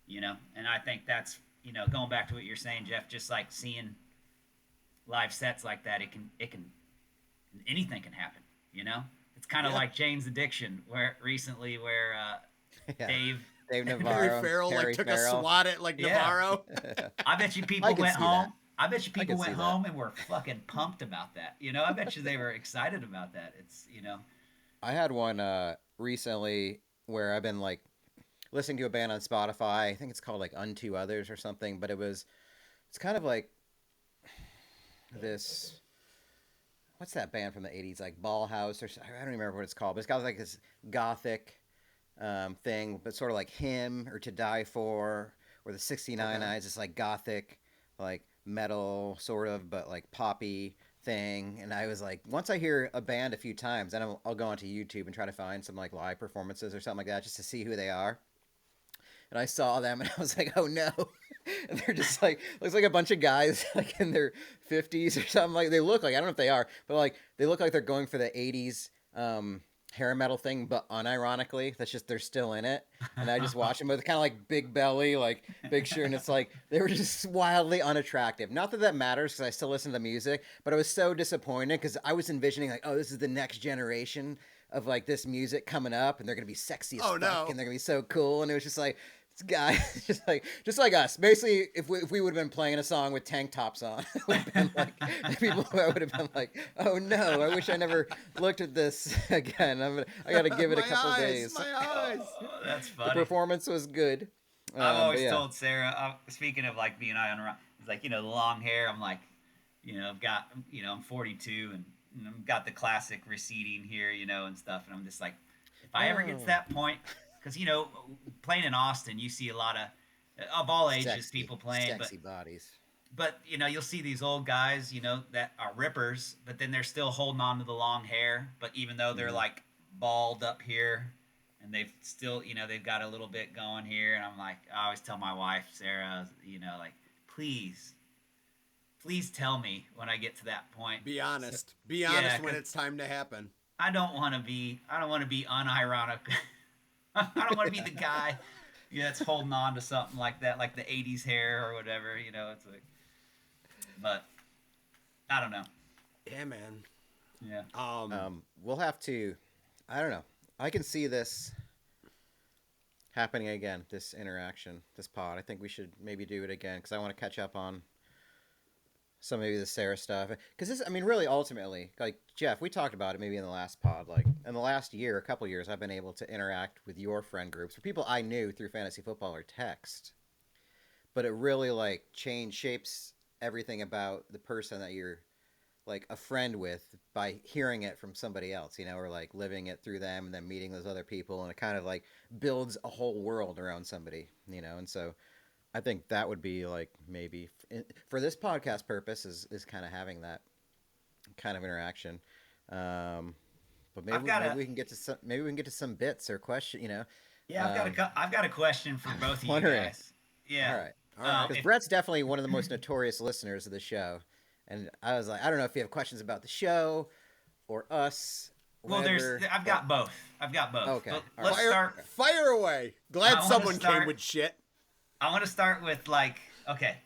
And I think that's, going back to what you're saying, Jeff, just like seeing live sets like that, anything can happen, It's kind of like Jane's Addiction, where Dave Navarro, Harry Farrell took a swat at Navarro. I bet you people went home. I bet you people went home and were fucking pumped about that. I bet you they were excited about that. It's I had one recently where I've been like listening to a band on Spotify. I think it's called like Unto Others or something, but it's kind of like this. What's that band from the 80s, like Ballhouse or I don't even remember what it's called, but it's got like this gothic thing, but sort of like Him or To Die For or the 69 Eyes. It's like gothic, like metal sort of, but like poppy thing. And I was like, once I hear a band a few times, then I'll go onto YouTube and try to find some like live performances or something like that just to see who they are. And I saw them and I was like, oh no. And they're just like, looks like a bunch of guys like in their 50s or something. Like they look like, I don't know if they are, but like they look like they're going for the 80s hair metal thing, but unironically. That's just they're still in it, and I just watch them with kind of like big belly, like big shirt, and it's like they were just wildly unattractive. Not that that matters because I still listen to the music, but I was so disappointed because I was envisioning like, oh, this is the next generation of like this music coming up, and they're gonna be sexy as Oh, fuck, no. and they're gonna be so cool, and it was just like. This guy, just like us. Basically, if we would have been playing a song with tank tops on, it would have been like people would have been like, "Oh no, I wish I never looked at this again. I got to give it a My couple eyes, days." my eyes. Oh, that's The funny. performance was good. I've But always yeah. told Sarah, speaking of like being on, it's like, the long hair. I'm like, I've got, I'm 42 and I've got the classic receding here, and stuff. And I'm just like, if I ever get to Oh. that point, because, playing in Austin, you see a lot of all ages Sexy, people playing, sexy bodies. but you'll see these old guys, that are rippers, but then they're still holding on to the long hair. But even though they're like bald up here, and they've still, they've got a little bit going here, and I'm like, I always tell my wife Sarah, like, please tell me when I get to that point. Be honest. Be honest when 'cause it's time to happen. I don't want to be unironic. I don't want to be the guy that's holding on to something like that, like the '80s hair or whatever. It's like, but I don't know. Yeah, man. Yeah. We'll have to. I don't know. I can see this happening again. This interaction, this pod. I think we should maybe do it again because I want to catch up on some maybe the Sarah stuff. Because this, I mean, really, ultimately, like Jeff, we talked about it maybe in the last pod. Like in the last year, a couple years, I've been able to interact with your friend groups for people I knew through fantasy football or text. But it really like shapes everything about the person that you're like a friend with by hearing it from somebody else, or like living it through them and then meeting those other people, and it kind of like builds a whole world around somebody, and so I think that would be like maybe for this podcast purpose is kind of having that kind of interaction. But maybe we can get to some bits or question. Yeah, I've got a question for both of you Wondering. guys. Yeah. All right. Because Brett's definitely one of the most notorious listeners of the show, and I was like, I don't know if you have questions about the show or us. Well, I've got both. Okay. But All let's right. start. Fire away. Glad I wanna someone start- came with shit. I want to start with okay.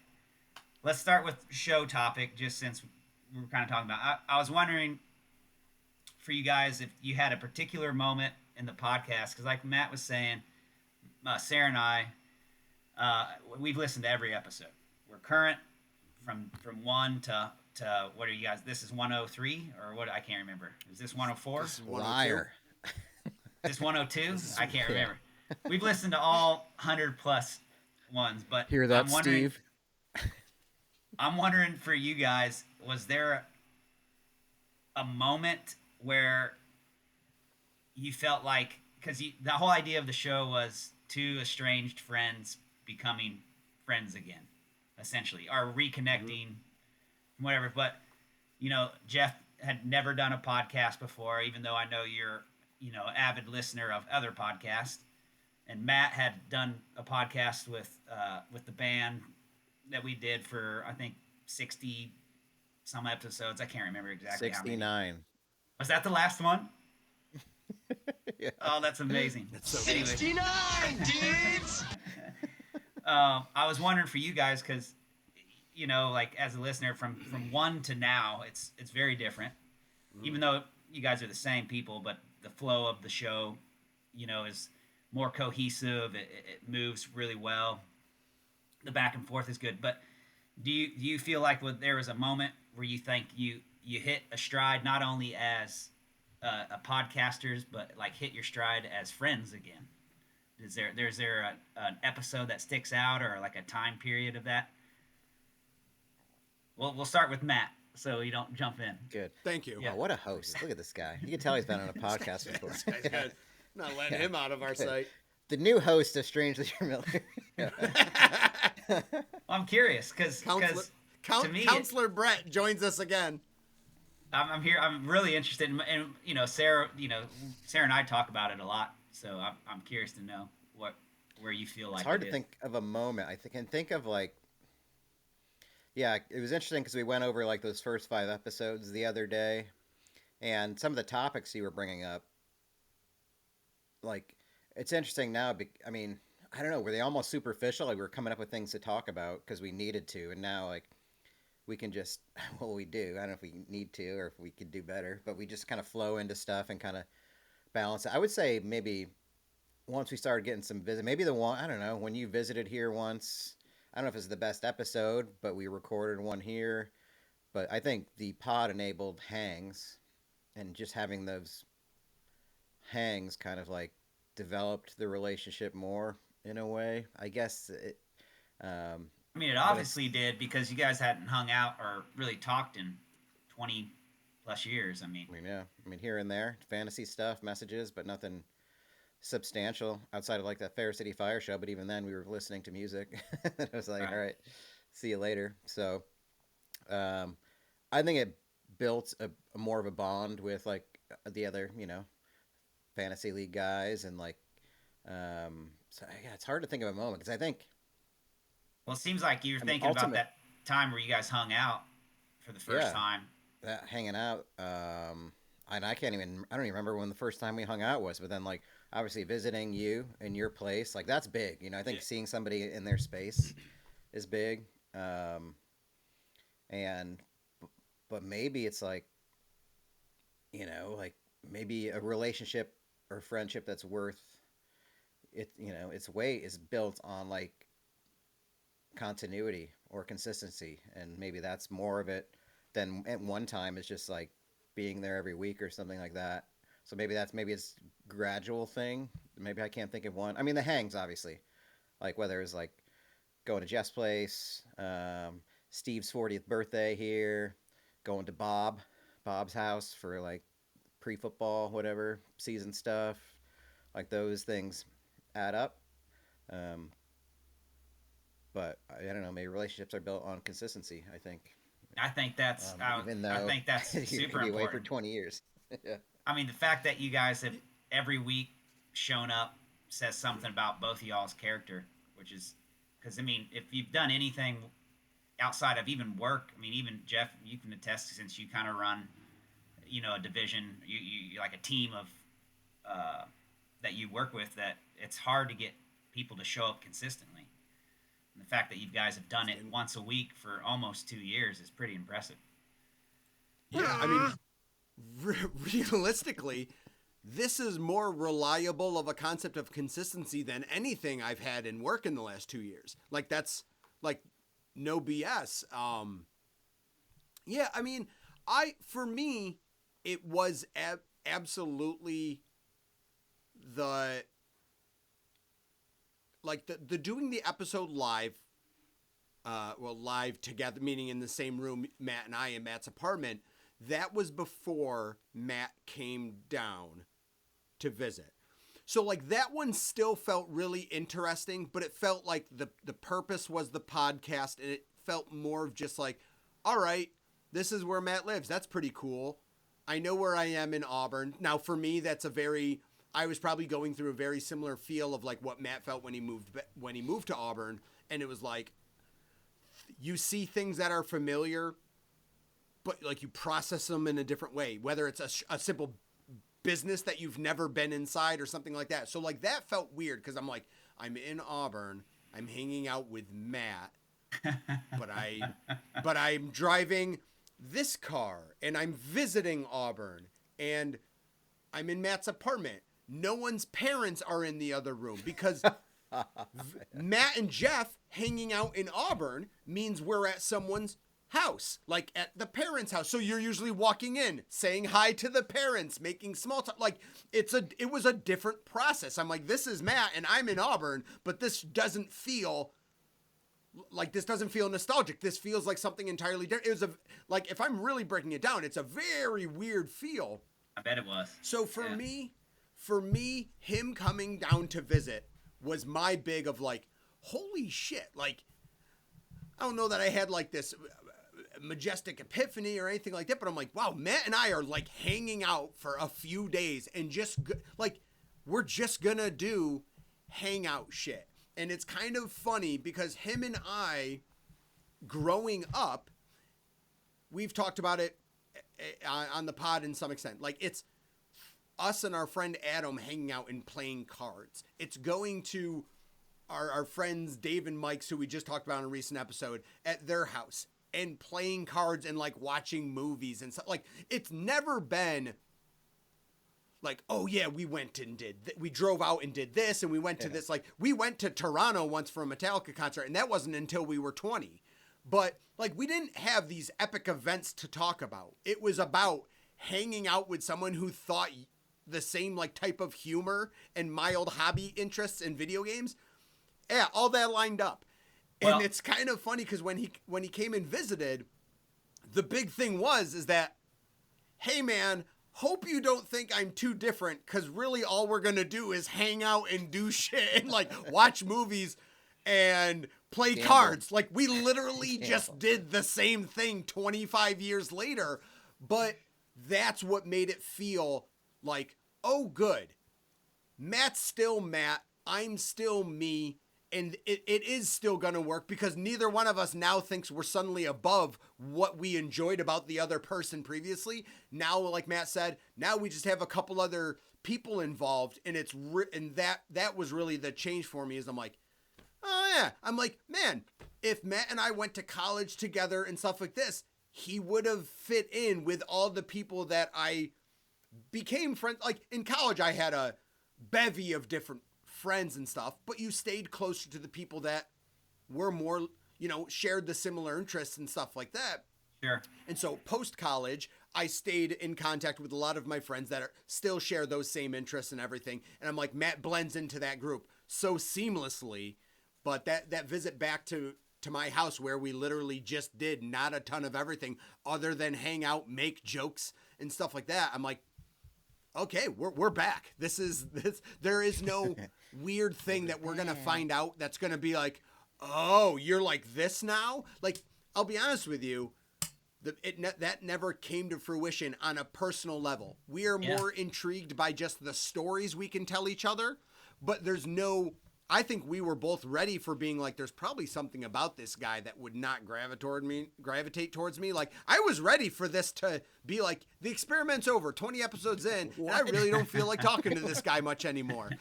Let's start with show topic, just since we were kind of talking about. I was wondering for you guys if you had a particular moment in the podcast, because like Matt was saying, Sarah and I, we've listened to every episode. We're current from 1 to what are you guys? This is 103 or what? I can't remember. Is this 104? This is 102. Liar. This 102? I can't remember. We've listened to all 100 plus ones, but Hear that, I'm wondering, Steve? I'm wondering for you guys, was there a moment where you felt like, because the whole idea of the show was two estranged friends becoming friends again, essentially, or reconnecting, whatever. But Jeff had never done a podcast before, even though I know you're avid listener of other podcasts. And Matt had done a podcast with the band that we did for I think 60 some episodes. I can't remember exactly. 69. Was that the last one? Yeah. Oh, that's amazing. That's so Anyway. 69, dudes! I was wondering for you guys because, like as a listener from 1 to now, it's very different. Even though you guys are the same people, but the flow of the show, is more cohesive. It moves really well. The back and forth is good. But do you feel like there was a moment where you think you hit a stride not only as a podcasters, but like hit your stride as friends again? Is there an episode that sticks out or like a time period of that? Well, we'll start with Matt so you don't jump in. Good. Thank you. Yeah. Oh, what a host. Look at this guy. You can tell he's been on a podcast before. This guy's good. Not letting him out of our sight. The new host of Strangely Familiar. I'm curious because to me, Counselor Brett joins us again. I'm here. I'm really interested in Sarah. Sarah and I talk about it a lot, so I'm curious to know where you feel like It's hard it to is. think of a moment. I can think of like, yeah, it was interesting because we went over like those first 5 episodes the other day, and some of the topics you were bringing up like it's interesting now. I mean, I don't know. Were they almost superficial? Like we were coming up with things to talk about because we needed to, and now like we can just well we do. I don't know if we need to or if we could do better, but we just kind of flow into stuff and kind of balance it. I would say maybe once we started getting some visit, maybe the one I don't know when you visited here once. I don't know if it's the best episode, but we recorded one here. But I think the pod enabled hangs and just having those hangs kind of like developed the relationship more in a way. I guess it. Um, I mean, it but it's obviously did because you guys hadn't hung out or really talked in 20 plus years. I mean, I mean yeah. I mean here and there fantasy stuff, messages, but nothing substantial outside of like that Fair City Fire show. But even then, we were listening to music. And I was like, all right. right, see you later. So um, I think it built a more of a bond with like the other fantasy league guys and like so yeah, it's hard to think of a moment because I think Well, it seems like you're I mean thinking about ultimate that time where you guys hung out for the first yeah time. that hanging out and I don't even remember when the first time we hung out was, but then like obviously visiting you in your place, like that's big, I think Yeah. seeing somebody in their space is big. um and but maybe it's like like maybe a relationship or friendship that's worth it, its weight is built on like continuity or consistency, and maybe that's more of it than at one time it's just like being there every week or something like that. So maybe it's gradual thing. Maybe I can't think of one. I mean the hangs obviously, like whether it's like going to Jeff's place, Steve's 40th birthday here, going to Bob's house for like pre-football whatever season stuff, like those things add up. um, but I don't know. Maybe relationships are built on consistency. I think, I think that's even I though think that's you could super be away for important. 20 years. Yeah, I mean, the fact that you guys have every week shown up says something about both of y'all's character, which is because I mean, if you've done anything outside of even work, I mean, even Jeff, you can attest since you kind of run, a division, you like a team of uh, that you work with, that it's hard to get people to show up consistently. And the fact that you guys have done it once a week for almost 2 years is pretty impressive. Yeah, I mean, realistically, this is more reliable of a concept of consistency than anything I've had in work in the last 2 years. Like that's like no BS. Yeah, I mean, for me, it was absolutely the the doing the episode live. Live together, meaning in the same room, Matt and I in Matt's apartment. That was before Matt came down to visit. So like that one still felt really interesting, but it felt like the purpose was the podcast, and it felt more of just like, all right, this is where Matt lives. That's pretty cool. I know where I am in Auburn. Now for me, I was probably going through a very similar feel of like what Matt felt when he moved to Auburn, and it was like you see things that are familiar, but like you process them in a different way, whether it's a simple business that you've never been inside or something like that. So like that felt weird because I'm like, I'm in Auburn, I'm hanging out with Matt, but I'm driving this car and I'm visiting Auburn and I'm in Matt's apartment. No one's parents are in the other room because Matt and Jeff hanging out in Auburn means we're at someone's house, like at the parents' house. So you're usually walking in, saying hi to the parents, making small talk. Like it was a different process. I'm like, this is Matt and I'm in Auburn, but this doesn't feel nostalgic. This feels like something entirely different. It was like, if I'm really breaking it down, it's a very weird feel. I bet it was. So for me, him coming down to visit was my big of like, holy shit. Like, I don't know that I had like this majestic epiphany or anything like that, but I'm like, wow, Matt and I are like hanging out for a few days and just like, we're just gonna do hangout shit. And it's kind of funny because him and I, growing up, we've talked about it on the pod in some extent. Like us and our friend Adam hanging out and playing cards. It's going to our friends Dave and Mike's, who we just talked about in a recent episode, at their house and playing cards and like watching movies and stuff. Like, it's never been like, oh yeah, we went and we drove out and did this, and we went to this. Like, we went to Toronto once for a Metallica concert, and that wasn't until we were 20. But like, we didn't have these epic events to talk about. It was about hanging out with someone who thought the same like type of humor and mild hobby interests in video games. Yeah, all that lined up. And Well, it's kind of funny because when he came and visited, the big thing is that, hey man, hope you don't think I'm too different, because really all we're gonna do is hang out and do shit and like watch movies and play Gamble. cards. Like, we literally just did the same thing 25 years later, but that's what made it feel like, oh good, Matt's still Matt, I'm still me. And it is still going to work, because neither one of us now thinks we're suddenly above what we enjoyed about the other person previously. Now, like Matt said, now we just have a couple other people involved, and and that was really the change for me. Is I'm like, oh yeah, I'm like, man, if Matt and I went to college together and stuff like this, he would have fit in with all the people that I became friends. Like, in college, I had a bevy of different friends and stuff, but you stayed closer to the people that were more, shared the similar interests and stuff like that. Sure. And so post college, I stayed in contact with a lot of my friends that still share those same interests and everything. And I'm like, Matt blends into that group so seamlessly. But that visit back to my house, where we literally just did not a ton of everything other than hang out, make jokes and stuff like that. I'm like, okay, we're back. This. There is no weird thing that we're gonna find out that's gonna be like, oh, you're like this now. Like, I'll be honest with you, that never came to fruition on a personal level. We are more intrigued by just the stories we can tell each other, but there's no. I think we were both ready for being like, there's probably something about this guy that would not gravitate towards me. Like, I was ready for this to be like, the experiment's over, 20 episodes in, and I really don't feel like talking to this guy much anymore.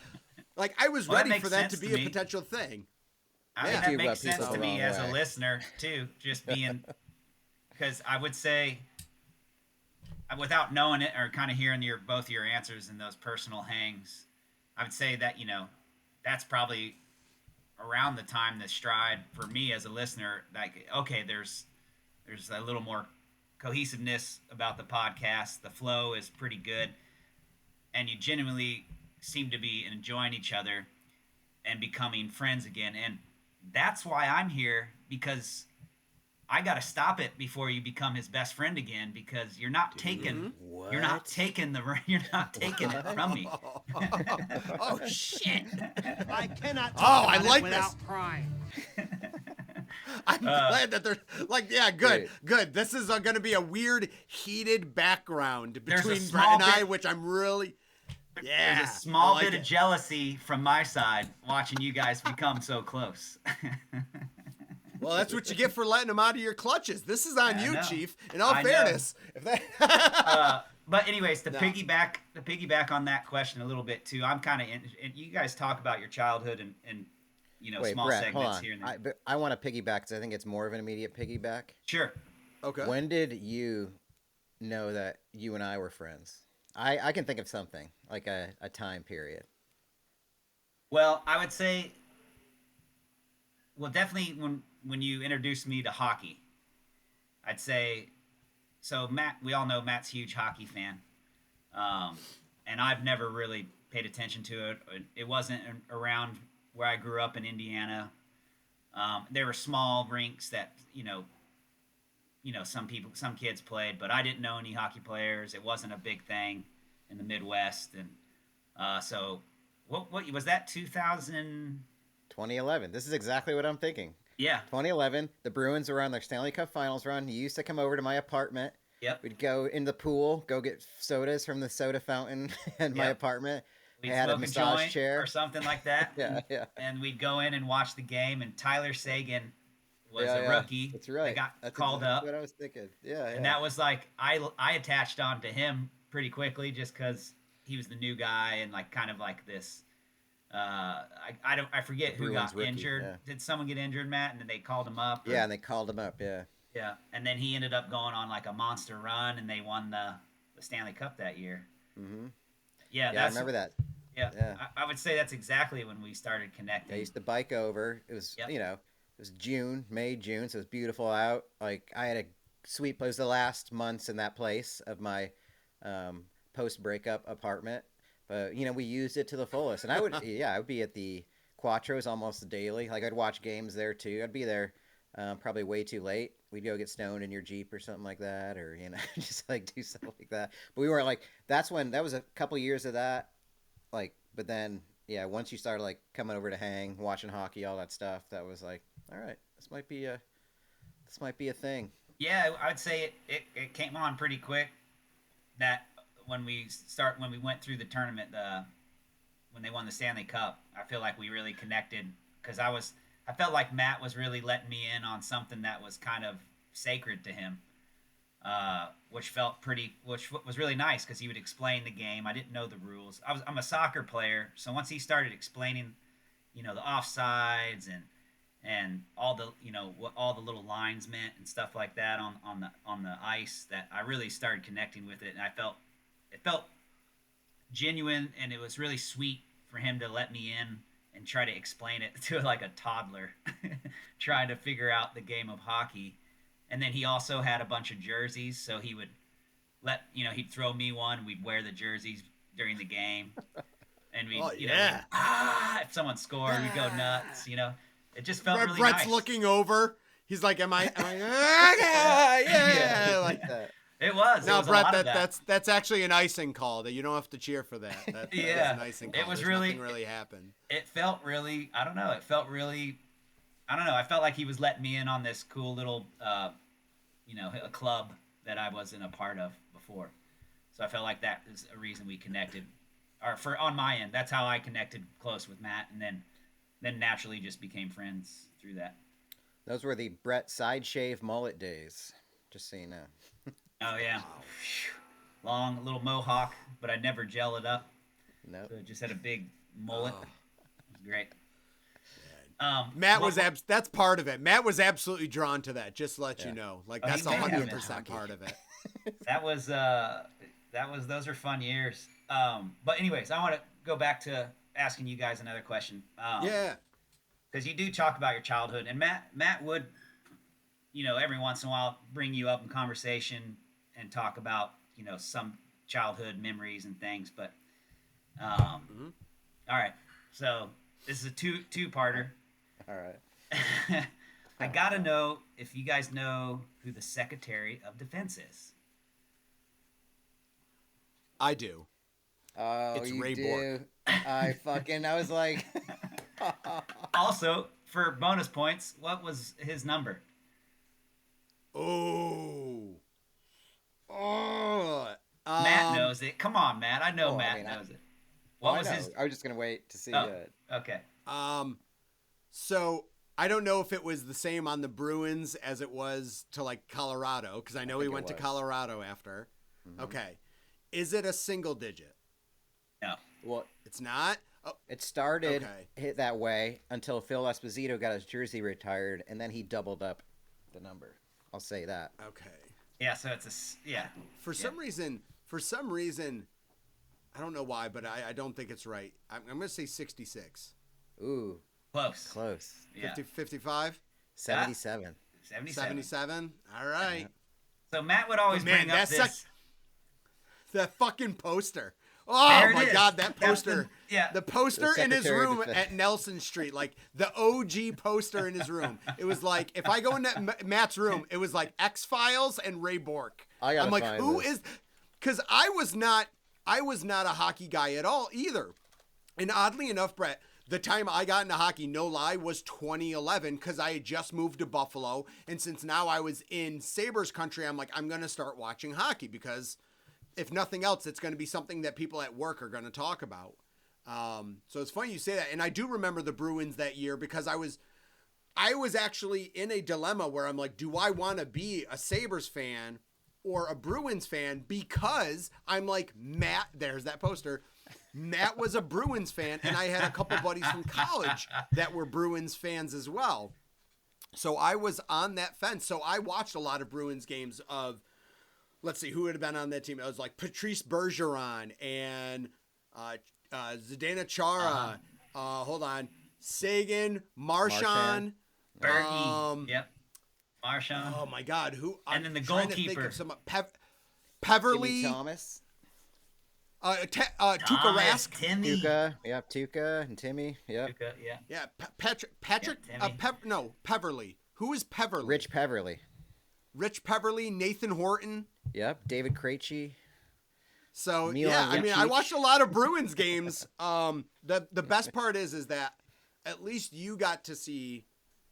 Like, I was ready for that to be a potential thing. I mean, Yeah. that You rub makes sense people to the me wrong as a way. listener too. Just being, because I would say, without knowing it or kind of hearing both your answers in those personal hangs, I would say that that's probably around the time the stride for me as a listener. Like, okay, there's a little more cohesiveness about the podcast. The flow is pretty good, and you genuinely seem to be enjoying each other and becoming friends again. And that's why I'm here, because I got to stop it before you become his best friend again, because you're not taking you're not taking it from me. Oh shit! I cannot Oh, talk I about like it without this. crying. I'm glad that there's like, yeah, good. This is going to be a weird, heated background There's a between small Brett and I, bit- which I'm really. Yeah, There's a small I like bit of it. jealousy from my side watching you guys become so close. Well, that's what you get for letting him out of your clutches. This is on I you, know. Chief. In all I know. fairness, if that. But anyways, to No. piggyback on that question a little bit too, I'm kind of and you guys talk about your childhood and Wait, small Brett, hold segments on. here and there. But I want to piggyback because I think it's more of an immediate piggyback. Sure. Okay. When did you know that you and I were friends? I can think of something, like a time period. Well, I would say, definitely when you introduced me to hockey, I'd say, so Matt, we all know Matt's a huge hockey fan, and I've never really paid attention to it. It wasn't around where I grew up in Indiana. There were small rinks that some kids played, but I didn't know any hockey players. It wasn't a big thing in the Midwest, and so what was that 2000? 2011. This is exactly what I'm thinking. Yeah. 2011. The Bruins were on their Stanley Cup Finals run. You used to come over to my apartment. Yep. We'd go in the pool, go get sodas from the soda fountain in my Yep. apartment. We'd I had a smoke massage joint chair. or something like that. Yeah. And we'd go in and watch the game, and Tyler Sagan was a Yeah. rookie. That's right. That got That's called exactly up. what I was thinking. Yeah. And that was like, I attached on to him pretty quickly just because he was the new guy and like kind of like this. I forget who Bruins got rookie, injured. yeah. Did someone get injured, Matt? And then they called him up. Yeah, and they called him up. Yeah. Yeah, and then he ended up going on like a monster run, and they won the Stanley Cup that year. Mm-hmm. Yeah, Yeah, I remember that. Yeah, Yeah. I would say that's exactly when we started connecting. I used to bike over. It was, Yep. you know, it was May, June, so it was beautiful out. Like I had a sweet place. The last months in that place of my post breakup apartment, but you know, we used it to the fullest. And I would, yeah, I would be at the Quattros almost daily. Like I'd watch games there too. I'd be there probably way too late. We'd go get stoned in your Jeep or something like that, or you know, just like do stuff like that. But we weren't like. That was a couple years of that. Like, but then yeah, once you started like coming over to hang, watching hockey, all that stuff, that was like, all right, this might be a thing. Yeah, I would say it came on pretty quick. That when we went through the tournament, when they won the Stanley Cup, I feel like we really connected because I felt like Matt was really letting me in on something that was kind of sacred to him, which was really nice because he would explain the game. I didn't know the rules. I'm a soccer player, so once he started explaining, you know, the offsides and all the, you know, what all the little lines meant and stuff like that on the ice, that I really started connecting with it, and it felt genuine, and it was really sweet for him to let me in and try to explain it to like a toddler trying to figure out the game of hockey. And then he also had a bunch of jerseys, so he would he'd throw me one, we'd wear the jerseys during the game, and we if someone scored, we'd go nuts, you know. It just felt really Brett's nice. looking over. He's like, am I Yeah, like that. It was. now, It was Brett, a lot of that. that's actually an icing call. That you don't have to cheer for that. That Yeah. was an icing call. It was There's really- nothing really happened. It felt really, I don't know. It felt really, I don't know. I felt like he was letting me in on this cool little, a club that I wasn't a part of before. So I felt like that is a reason we connected. On my end, that's how I connected close with Matt, and then naturally just became friends through that. Those were the Brett side shave mullet days. Just so you know. Oh yeah, long little mohawk, but I never gel it up. Nope. So it just had a big mullet. Oh. It was great. Matt what- was that's part of it. Matt was absolutely drawn to that. Just to let you know, like Oh, that's he may have been 100% part of it. That was those are fun years. But anyways, I want to go back to asking you guys another question. Yeah. Because you do talk about your childhood, and Matt would, you know, every once in a while bring you up in conversation and talk about, you know, some childhood memories and things. But all right, so this is a two-parter. All right. I gotta know if you guys know who the Secretary of Defense is. I do. Oh, It's you Ray do. Bork. I was like, Also, for bonus points, what was his number? Oh. Matt knows it. Come on, Matt. I know Oh, I Matt mean, knows it. What was I know. his? I was just gonna wait to see. Oh, okay. So I don't know if it was the same on the Bruins as it was to like Colorado, because I know he think it went to was. Colorado after. Mm-hmm. Okay. Is it a single digit? No. Well, It's not? Oh, it started Okay. hit that way until Phil Esposito got his jersey retired, and then he doubled up the number. I'll say that. okay. Yeah. So it's yeah. For some reason, I don't know why, but I don't think it's right. I'm going to say 66. Ooh, Close. close. Yeah. 55? 77. 77. 77? All right. So Matt would always Man, bring up that's this. That fucking poster. Oh There it my is. God, that That's poster. yeah. The poster The in his Secretary of room Defense. at Nelson Street, like the OG poster in his room. It was like, if I go into Matt's room, it was like X-Files and Ray Bork. I gotta I'm like, find who this. is? Because I was not a hockey guy at all either. And oddly enough, Brett, the time I got into hockey, no lie, was 2011 because I had just moved to Buffalo. And since now I was in Sabres country, I'm like, I'm going to start watching hockey because if nothing else, it's going to be something that people at work are going to talk about. So it's funny you say that. And I do remember the Bruins that year because I was actually in a dilemma where I'm like, do I want to be a Sabres fan or a Bruins fan because I'm like, Matt, there's that poster. Matt was a Bruins fan, and I had a couple buddies from college that were Bruins fans as well. So I was on that fence. So I watched a lot of Bruins games of, let's see, who would have been on that team. It was like Patrice Bergeron and Zdeno Chara. Hold on. Sagan, Marchand. Berkey. Yep. Marchand. Oh, my God. Who? And then the trying to think goalkeeper. of some, Peverly. Timmy Thomas. Tuukka Thomas, Rask. Timmy. Tuukka and Timmy. Yep. Tuukka, yeah. Yeah, Patrick. Yeah, Timmy. Peverly. Who is Peverly? Rich Peverly. Rich Peverly, Nathan Horton. Yep. David Krejci. So Milan yeah, I mean, I Lucic. watched a lot of Bruins games. The best part is that at least you got to see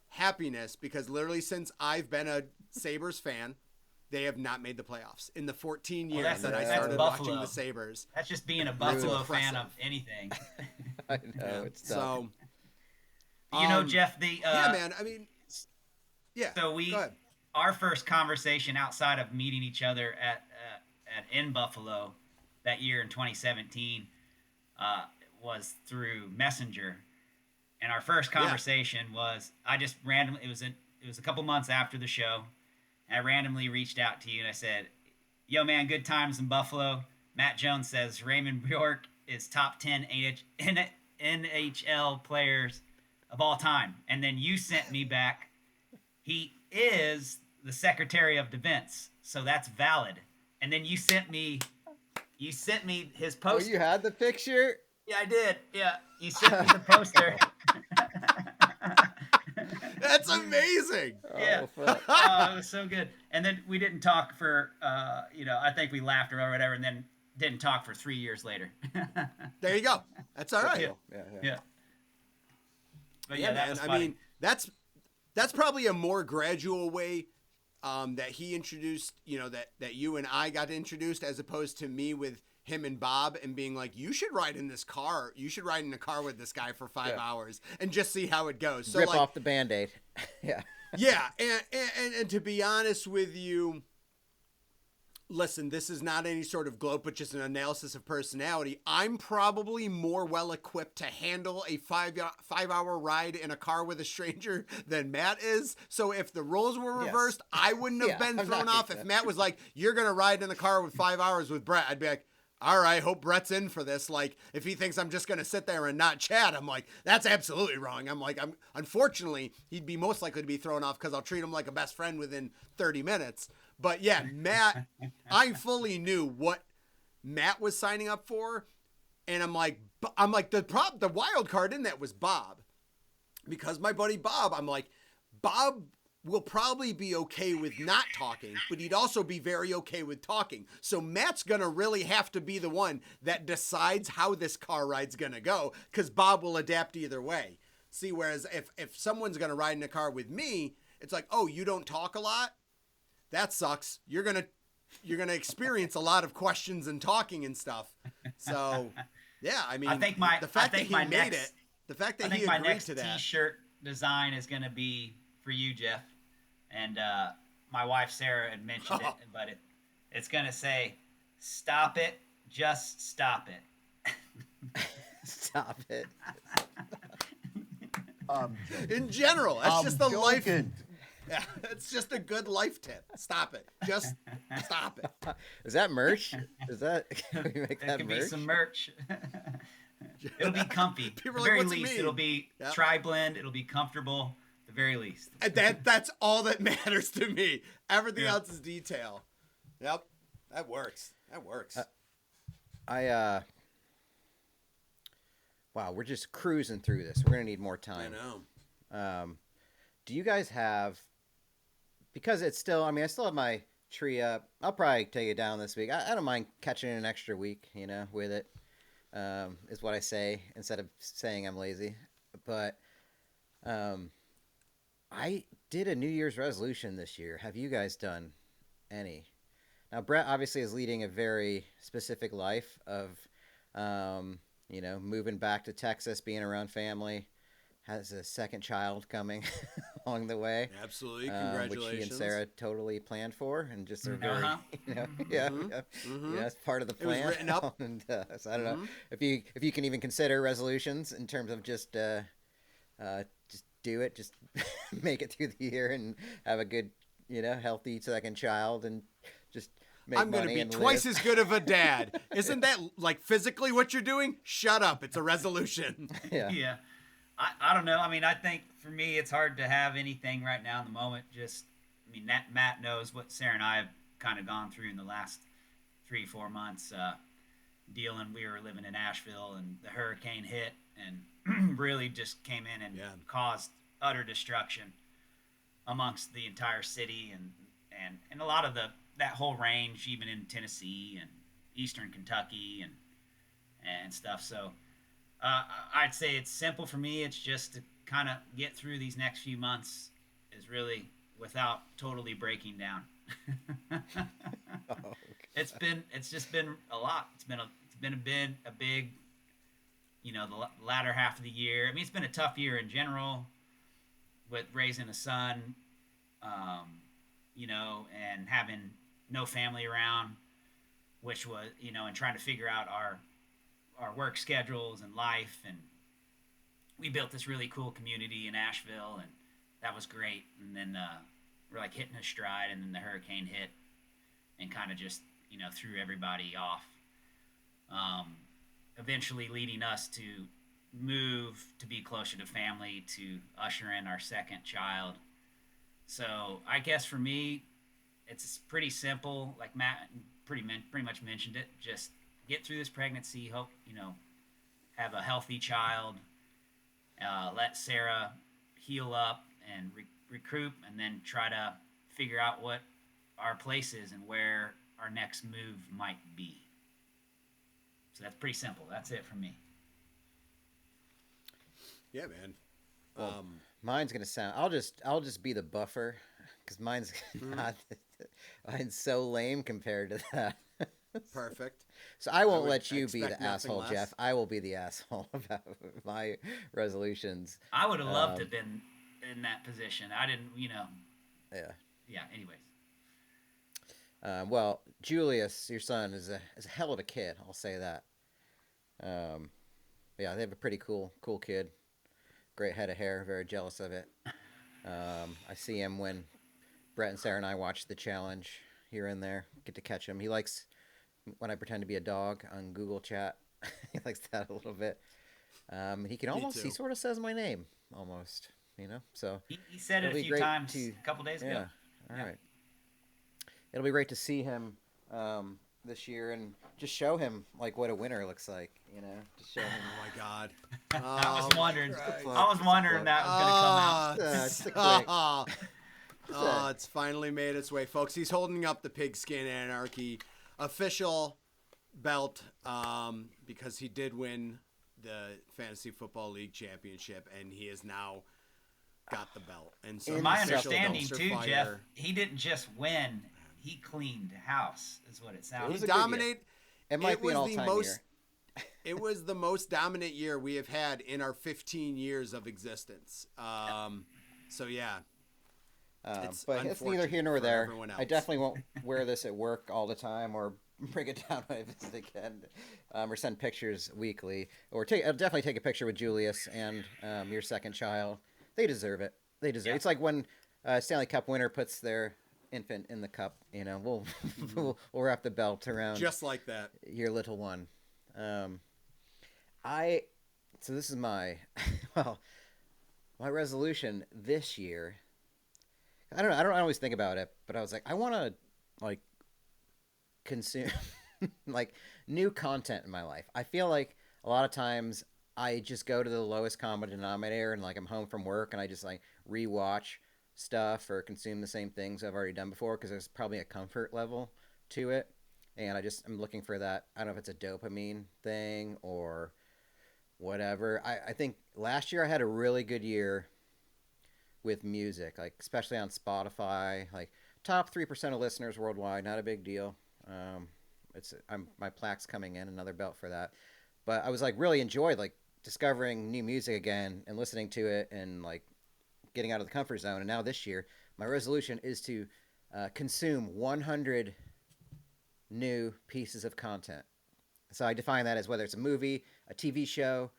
happiness because literally since I've been a Sabres fan, they have not made the playoffs in the 14 years that I started watching the Sabres. That's just being a Buffalo fan of anything. I know it's tough. So, You know, Jeff, yeah, man. I mean, yeah. So go ahead. our first conversation outside of meeting each other at in Buffalo that year in 2017 was through Messenger, and our first conversation was I just randomly it was a couple months after the show, and I randomly reached out to you and I said, "Yo, man, good times in Buffalo." Matt Jones says Raymond Bjork is top 10 NHL players of all time, and then you sent me back, he is the Secretary of Defense, so that's valid. And then you sent me his Oh, poster. you had the picture? Yeah, I did. Yeah, you sent me the poster. That's amazing. Yeah. Oh, fuck. Oh, it was so good. And then we didn't talk for, I think we laughed or whatever, and then didn't talk for 3 years later. There you go. That's all right. Yeah. But Yeah, that man. was I funny. mean, that's probably a more gradual way that he introduced, that you and I got introduced as opposed to me with him and Bob and being like, you should ride in this car. You should ride in a car with this guy for 5 hours and just see how it goes. So Rip off the Band-Aid. Yeah. Yeah. And to be honest with you, listen, this is not any sort of gloat, but just an analysis of personality. I'm probably more well equipped to handle a 5-hour ride in a car with a stranger than Matt is. So if the roles were reversed, I wouldn't have been thrown off. If Matt was like, you're going to ride in the car with 5 hours with Brett, I'd be like, all right, hope Brett's in for this. Like, if he thinks I'm just going to sit there and not chat, I'm like, that's absolutely wrong. Unfortunately, he'd be most likely to be thrown off because I'll treat him like a best friend within 30 minutes. But yeah, Matt, I fully knew what Matt was signing up for. And I'm like, the wild card in that was Bob. Because my buddy Bob, I'm like, Bob will probably be okay with not talking, but he'd also be very okay with talking. So Matt's going to really have to be the one that decides how this car ride's going to go, because Bob will adapt either way. See, whereas if someone's going to ride in a car with me, it's like, oh, you don't talk a lot? That sucks. You're going to experience a lot of questions and talking and stuff. So, yeah, I mean, the fact that he made it, the fact that he agreed to that. My next T-shirt design is going to be for you, Jeff. And my wife, Sarah, had mentioned it, but it's going to say, "Stop it, just stop it." Stop it. In general, that's just the life. Yeah, it's just a good life tip. Stop it. Just stop it. Is that merch? Is that? Can we make There that could merch? be some merch. It'll be comfy. At the People are like, very "What's it least, mean?" it'll be tri-blend. It'll be comfortable. At the very least. And that's all that matters to me. Everything else is detail. Yep, that works. Wow, we're just cruising through this. We're gonna need more time. I know. Do you guys have? Because it's still. I mean, I still have my tree up. I'll probably take it down this week. I don't mind catching an extra week. With it. Is what I say instead of saying I'm lazy. But I did a New Year's resolution this year. Have you guys done any? Now, Brett obviously is leading a very specific life of, moving back to Texas, being around family, has a second child coming. along the way. Absolutely, Which congratulations. he and Sarah totally planned for, and just are very, Uh-huh. yeah, that's part of the It was plan. written up. And so I don't know if you can even consider resolutions in terms of just do it, just make it through the year and have a good, healthy second child, and just make I'm going to money be and twice live. as good of a dad. Isn't that like physically what you're doing? Shut up. It's a resolution. Yeah. Yeah. I don't know. I mean, I think for me, it's hard to have anything right now in the moment. Matt knows what Sarah and I have kind of gone through in the last 3-4 months. We were living in Asheville, and the hurricane hit and really just came in and caused utter destruction amongst the entire city and a lot of that whole range, even in Tennessee and eastern Kentucky and stuff. So I'd say it's simple for me. It's just to kind of get through these next few months is really without totally breaking down. Oh, It's just been a lot. It's been a big, the latter half of the year. I mean, it's been a tough year in general with raising a son, and having no family around, which was, and trying to figure out our work schedules and life. And we built this really cool community in Asheville, and that was great. And then we're like hitting a stride, and then the hurricane hit and kind of just, threw everybody off. Eventually leading us to move to be closer to family, to usher in our second child. So I guess for me, it's pretty simple. Like Matt pretty much mentioned it. Just get through this pregnancy. Hope have a healthy child. Let Sarah heal up and recruit, and then try to figure out what our place is and where our next move might be. So that's pretty simple. That's it for me. Yeah, man. well, mine's gonna sound. I'll just be the buffer, because mine's not. Mine's so lame compared to that. Perfect. So I won't would let you be expect the nothing asshole, less. Jeff. I will be the asshole about my resolutions. I would have loved to have been in that position. I didn't, Yeah. yeah, anyways. Well, Julius, your son, is a hell of a kid. I'll say that. Yeah, they have a pretty cool kid. Great head of hair. Very jealous of it. I see him when Brett and Sarah and I watch the challenge here and there. Get to catch him. He likes when I pretend to be a dog on Google Chat. He likes that a little bit. He can almost. He too. sort of says my name almost. So He said it it'll a be few great times to- a couple days ago. All right. It'll be great to see him this year and just show him like what a winner looks like. Just show him. Oh my God. I was wondering. Christ. I was wondering that was going to come out. Just a quick. Oh, it's finally made its way, folks. He's holding up the Pigskin Anarchy official belt because he did win the Fantasy Football League championship, and he has now got the belt. And so My the official understanding dumpster too, fire- Jeff, he didn't just win; he cleaned house. Is what it It sounds. was He a good year. dominate. It might It be an was the all-time most- year. It was the most dominant year we have had in our 15 years of existence. So yeah, But it's neither unfortunate here nor for there. everyone I else. definitely won't wear this at work all the time, or bring it down when I visit again, or send pictures weekly, or I'll definitely take a picture with Julius and your second child. They deserve it. They deserve. Yeah. It's like when Stanley Cup winner puts their infant in the cup. We'll we'll wrap the belt around just like that. your little one. So this is my my resolution this year. I don't know. I don't always think about it, but I was like, I want to like consume like new content in my life. I feel like a lot of times I just go to the lowest common denominator, and like I'm home from work and I just like rewatch stuff or consume the same things I've already done before, because there's probably a comfort level to it. And I'm looking for that. I don't know if it's a dopamine thing or whatever. I think last year I had a really good year with music, like especially on Spotify, like top 3% of listeners worldwide. Not a big deal. My plaque's coming in, another belt for that. But I was like really enjoyed like discovering new music again and listening to it and like getting out of the comfort zone. And now this year, my resolution is to consume 100 new pieces of content. So I define that as whether it's a movie, a TV show,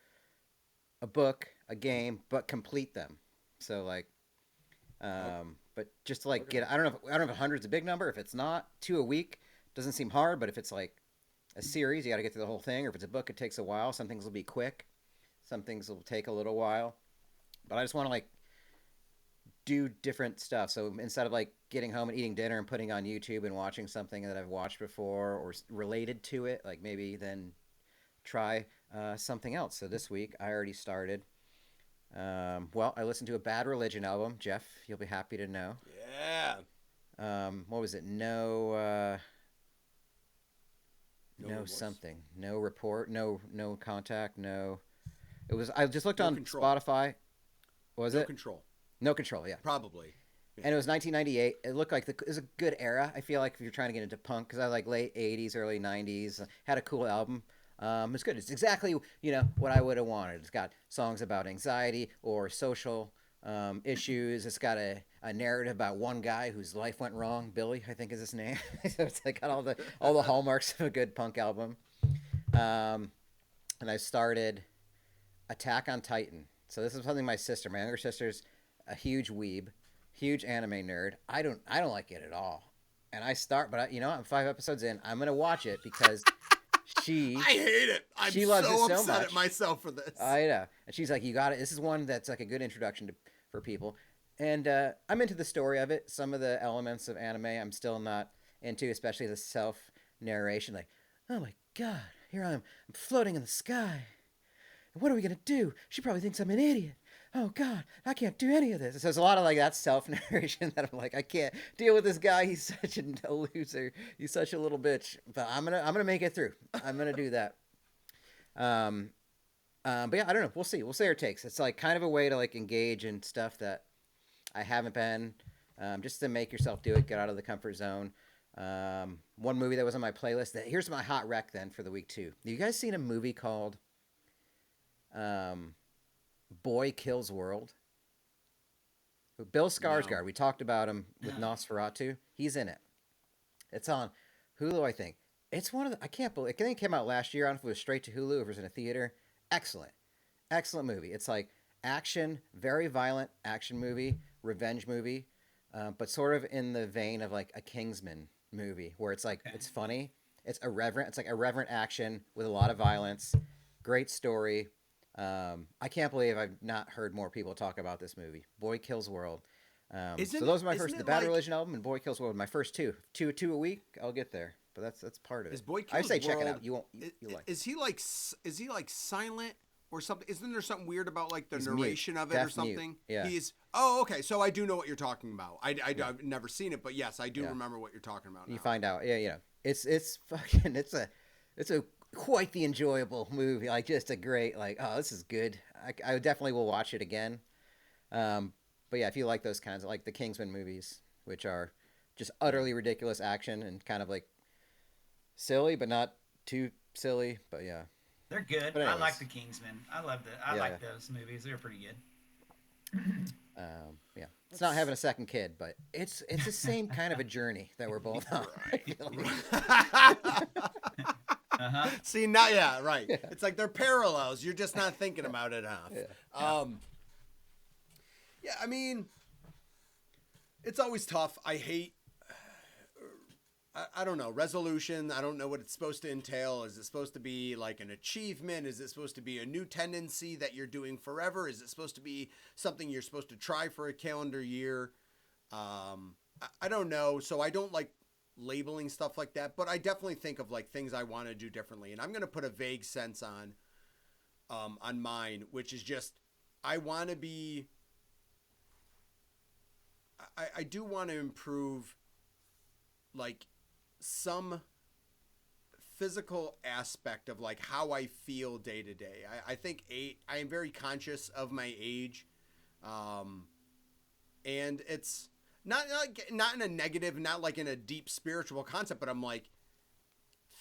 a book, a game, but complete them. So like, but just to like get, I don't know if 100's a big number. If it's not, 2 a week doesn't seem hard. But if it's like a series, you got to get through the whole thing. Or if it's a book, it takes a while. Some things will be quick. Some things will take a little while. But I just want to like do different stuff. So instead of like getting home and eating dinner and putting on YouTube and watching something that I've watched before or related to it, like maybe then try something else. So this week I already started. Well, I listened to a Bad Religion album. Jeff, you'll be happy to know. Yeah. What was it? No remorse? Something. No report. No contact. No. It was. I just looked on Control. Spotify. What was No it? Control. No Control. Yeah. Probably. Yeah. And it was 1998. It looked like it was a good era. I feel like if you're trying to get into punk, because I like late 80s, early 90s, had a cool album. It's good. It's exactly what I would have wanted. It's got songs about anxiety or social issues. It's got a narrative about one guy whose life went wrong. Billy, I think is his name. So it's like got all the hallmarks of a good punk album. And I started Attack on Titan. So this is something my younger sister's a huge weeb, huge anime nerd. I don't like it at all. And I'm 5 episodes in. I'm gonna watch it because I hate it. I'm loves so it so upset much. at myself for this. I know. And she's like, you got it. This is one that's like a good introduction for people. And I'm into the story of it. Some of the elements of anime I'm still not into, especially the self-narration. Like, oh my God, here I am. I'm floating in the sky. What are we going to do? She probably thinks I'm an idiot. Oh God, I can't do any of this. So there's a lot of like that self-narration that I'm like, I can't deal with this guy. He's such a loser. He's such a little bitch. But I'm gonna make it through. I'm gonna do that. But yeah, I don't know. We'll see. We'll see where it takes. It's like kind of a way to like engage in stuff that I haven't been, just to make yourself do it. Get out of the comfort zone. One movie that was on my playlist. Here's my hot rec then for the week too. Have you guys seen a movie called Boy Kills World? Bill Skarsgård. No. We talked about him with Nosferatu. He's in it. It's on Hulu, I think. It's one of the. I can't believe. I think it came out last year. I don't know if it was straight to Hulu or if it was in a theater. Excellent movie. It's like action, very violent action movie, revenge movie, but sort of in the vein of like a Kingsman movie, where it's like it's funny, it's irreverent, it's like irreverent action with a lot of violence, great story. I can't believe I've not heard more people talk about this movie, Boy Kills World. So those are my first, the Bad Religion album and Boy Kills World, my first two a week. I'll get there, but that's part of it. Is Boy Kills I say check it World- out. You won't. You like. Is he like silent or something? Isn't there something weird about like the He's narration mute, of it or deaf mute. something? Yeah. He's okay. So I do know what you're talking about. I've never seen it, but yes, I do remember what you're talking about. You now. find out. Yeah, it's fucking it's a quite the enjoyable movie. Like just a great like, oh, this is good. I definitely will watch it again. But yeah, if you like those kinds of like the Kingsman movies, which are just utterly ridiculous action and kind of like silly, but not too silly. But yeah, They're good. But I anyways. like the Kingsman. I like those movies. They're pretty good. yeah. It's not having a second kid, but it's the same kind of a journey that we're both on. I feel like. See, not right. Yeah. It's like they're parallels. You're just not thinking about it enough. Yeah, I mean, it's always tough. I hate. I don't know, resolution. I don't know what it's supposed to entail. Is it supposed to be like an achievement? Is it supposed to be a new tendency that you're doing forever? Is it supposed to be something you're supposed to try for a calendar year? I don't know. So I don't like labeling stuff like that, but I definitely think of like things I want to do differently. And I'm going to put a vague sense on mine, which is just, I want to be, I do want to improve like some physical aspect of like how I feel day to day. I think I am very conscious of my age. And it's not in a negative, not like in a deep spiritual concept, but I'm like,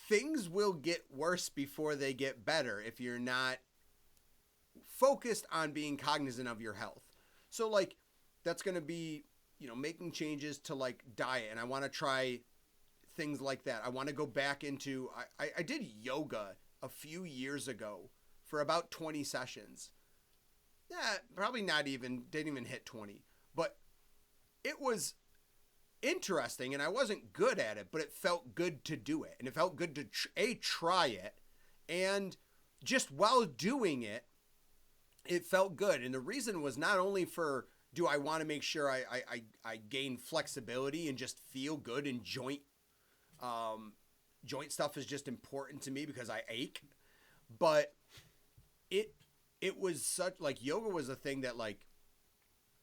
things will get worse before they get better if you're not focused on being cognizant of your health. So like that's going to be, making changes to like diet, and I want to try things like that. I want to go back into, I did yoga a few years ago for about 20 sessions. Yeah, probably didn't even hit 20, but it was interesting, and I wasn't good at it, but it felt good to do it, and it felt good to try it, and just while doing it, it felt good. And the reason was not only for, do I want to make sure I gain flexibility and just feel good, and joint stuff is just important to me because I ache, but it was such, like, yoga was a thing that, like,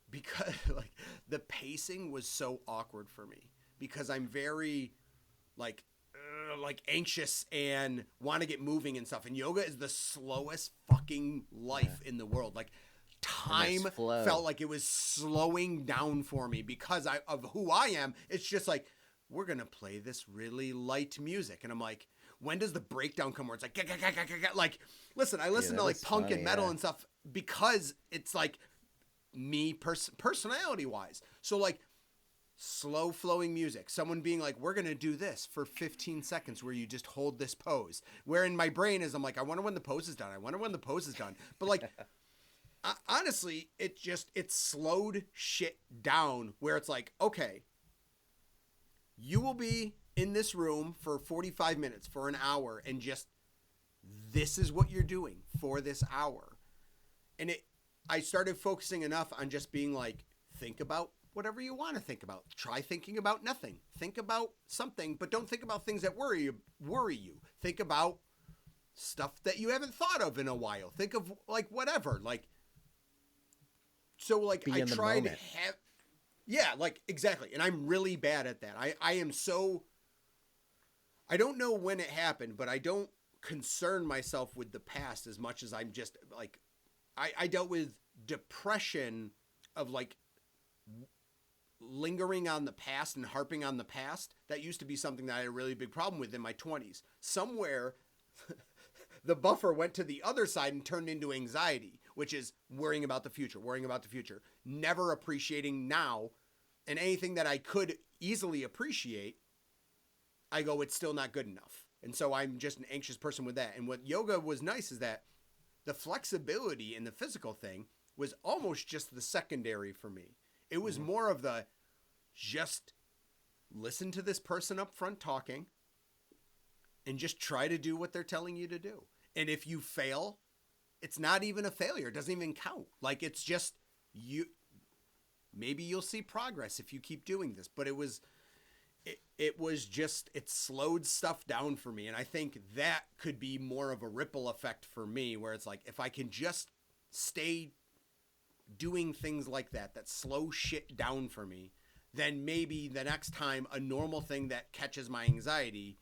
because like the pacing was so awkward for me because I'm very like anxious and want to get moving and stuff, and yoga is the slowest fucking life in the world. Like, time felt like it was slowing down for me because of who I am. It's just like, we're gonna play this really light music, and I'm like, when does the breakdown come where it's like, like, listen, I listen to like punk and metal and stuff because it's like me personality wise. So like slow flowing music, someone being like, we're going to do this for 15 seconds where you just hold this pose, where in my brain is, I'm like, I wonder when the pose is done. But like, honestly, it slowed shit down where it's like, okay, you will be in this room for 45 minutes, for an hour, and just, this is what you're doing for this hour. And I started focusing enough on just being like, think about whatever you want to think about. Try thinking about nothing. Think about something, but don't think about things that worry you. Think about stuff that you haven't thought of in a while. Think of like whatever. Like, so like I tried to have, yeah, like exactly. And I'm really bad at that. I am so, I don't know when it happened, but I don't concern myself with the past as much as I'm just like, I dealt with depression of like lingering on the past and harping on the past. That used to be something that I had a really big problem with in my 20s. Somewhere the buffer went to the other side and turned into anxiety, which is worrying about the future, never appreciating now, and anything that I could easily appreciate, I go, it's still not good enough. And so I'm just an anxious person with that. And what yoga was nice is that the flexibility in the physical thing was almost just the secondary for me. It was more of the, just listen to this person up front talking and just try to do what they're telling you to do. And if you fail, it's not even a failure. It doesn't even count. Like, it's just maybe you'll see progress if you keep doing this. But it was just, it slowed stuff down for me. And I think that could be more of a ripple effect for me, where it's like, if I can just stay doing things like that slow shit down for me, then maybe the next time a normal thing that catches my anxiety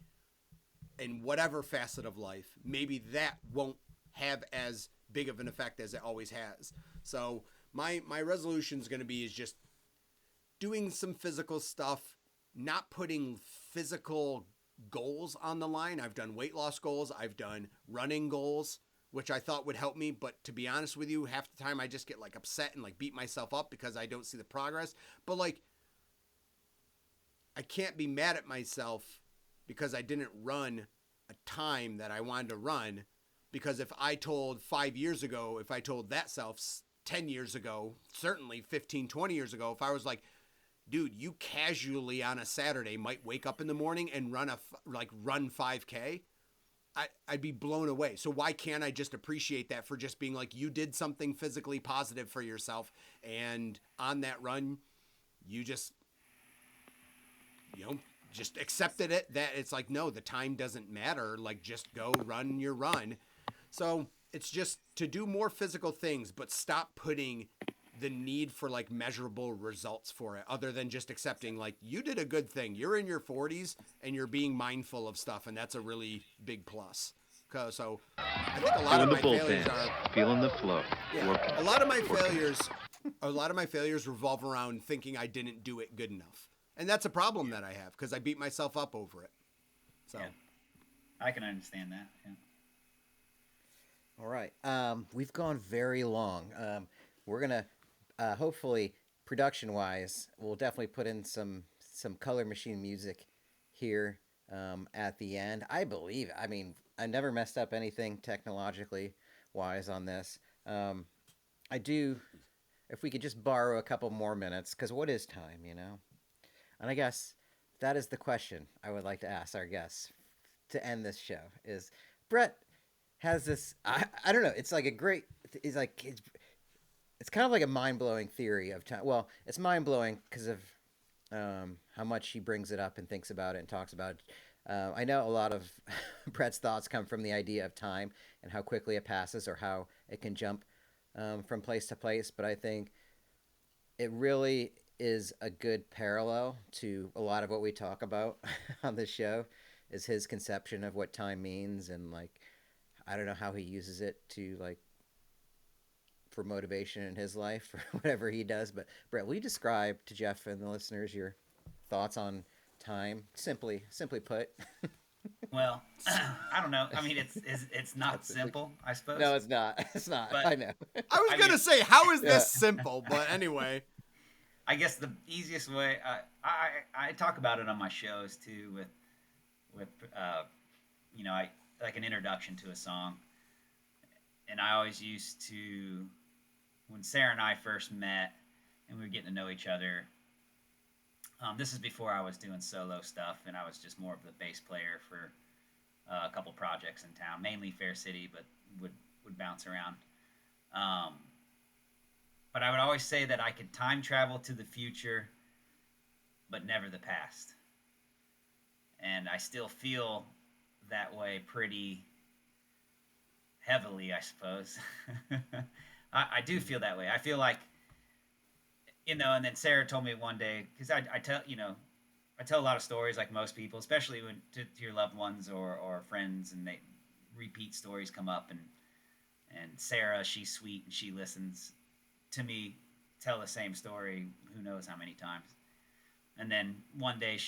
in whatever facet of life, maybe that won't have as big of an effect as it always has. So my resolution is going to be is just doing some physical stuff, not putting physical goals on the line. I've done weight loss goals. I've done running goals, which I thought would help me. But to be honest with you, half the time I just get like upset and like beat myself up because I don't see the progress. But like, I can't be mad at myself because I didn't run a time that I wanted to run. Because if I told 5 years ago, if I told that self 10 years ago, certainly 15, 20 years ago, if I was like, dude, you casually on a Saturday might wake up in the morning and run 5K, I'd be blown away. So why can't I just appreciate that for just being like, you did something physically positive for yourself, and on that run, you just, just accepted it, that it's like, no, the time doesn't matter. Like, just go run your run. So it's just to do more physical things, but stop putting the need for like measurable results for it, other than just accepting like, you did a good thing. You're in your 40s and you're being mindful of stuff, and that's a really big plus. So I think a lot of my failures are feeling the flow. Yeah, a lot of my failures revolve around thinking I didn't do it good enough, and that's a problem that I have because I beat myself up over it. So yeah. I can understand that. Yeah. All right. We've gone very long. We're going to hopefully production wise, we'll definitely put in some color machine music here at the end. I believe. I mean, I never messed up anything technologically wise on this. Um, I do. If we could just borrow a couple more minutes, because what is time, you know? And I guess that is the question I would like to ask our guests to end this show. Is Brett has this? I don't know. It's like a great. It's like it's kind of like a mind blowing theory of time. Well, it's mind blowing because of how much he brings it up and thinks about it and talks about it. I know a lot of Brett's thoughts come from the idea of time and how quickly it passes or how it can jump from place to place. But I think it really is a good parallel to a lot of what we talk about on this show is his conception of what time means and like I don't know how he uses it to like for motivation in his life or whatever he does. But Brett, will you describe to Jeff and the listeners your thoughts on time? Simply put. Well, I don't know. I mean, it's not simple, I suppose. No, it's not. It's not. But I know. I was gonna say, how is this simple? But anyway, I guess the easiest way I talk about it on my shows too with I like an introduction to a song, and I always used to when Sarah and I first met and we were getting to know each other. This is before I was doing solo stuff, and I was just more of the bass player for a couple projects in town, mainly Fair City, but would bounce around. But I would always say that I could time travel to the future, but never the past. And I still feel that way pretty heavily, I suppose. I do feel that way. I feel like, and then Sarah told me one day, because I tell a lot of stories like most people, especially when to your loved ones or friends, and they repeat stories come up, and Sarah, she's sweet and she listens to me tell the same story who knows how many times. And then one day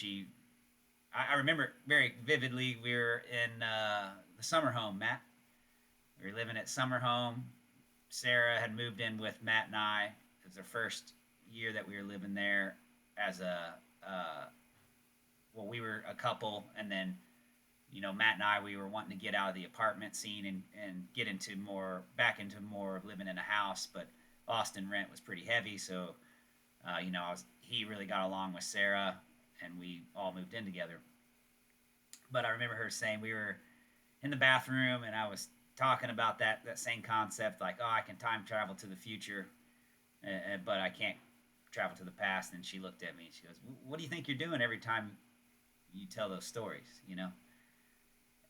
I remember very vividly, we were in the summer home, Matt. We were living at summer home. Sarah had moved in with Matt and I. It was our first year that we were living there as we were a couple, and then Matt and I, we were wanting to get out of the apartment scene and get back into more of living in a house, but Austin rent was pretty heavy, so he really got along with Sarah, and we all moved in together. But I remember her saying we were in the bathroom, and I was talking about that same concept, like, oh, I can time travel to the future, but I can't travel to the past. And she looked at me and she goes, what do you think you're doing every time you tell those stories,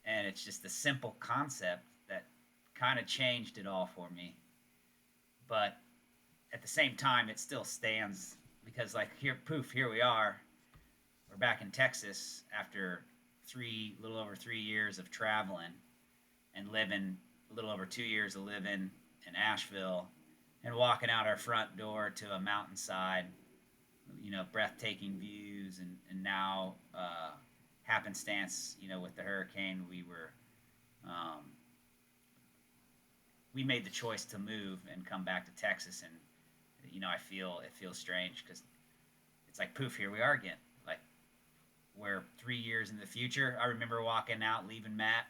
And it's just a simple concept that kind of changed it all for me. But at the same time, it still stands because, like, here we are. We're back in Texas after a little over 3 years of traveling and living, a little over 2 years of living in Asheville and walking out our front door to a mountainside, breathtaking views. And now, happenstance, with the hurricane, we made the choice to move and come back to Texas. And, it feels strange because it's like, poof, here we are again. Like, we're 3 years in the future. I remember walking out, leaving Matt.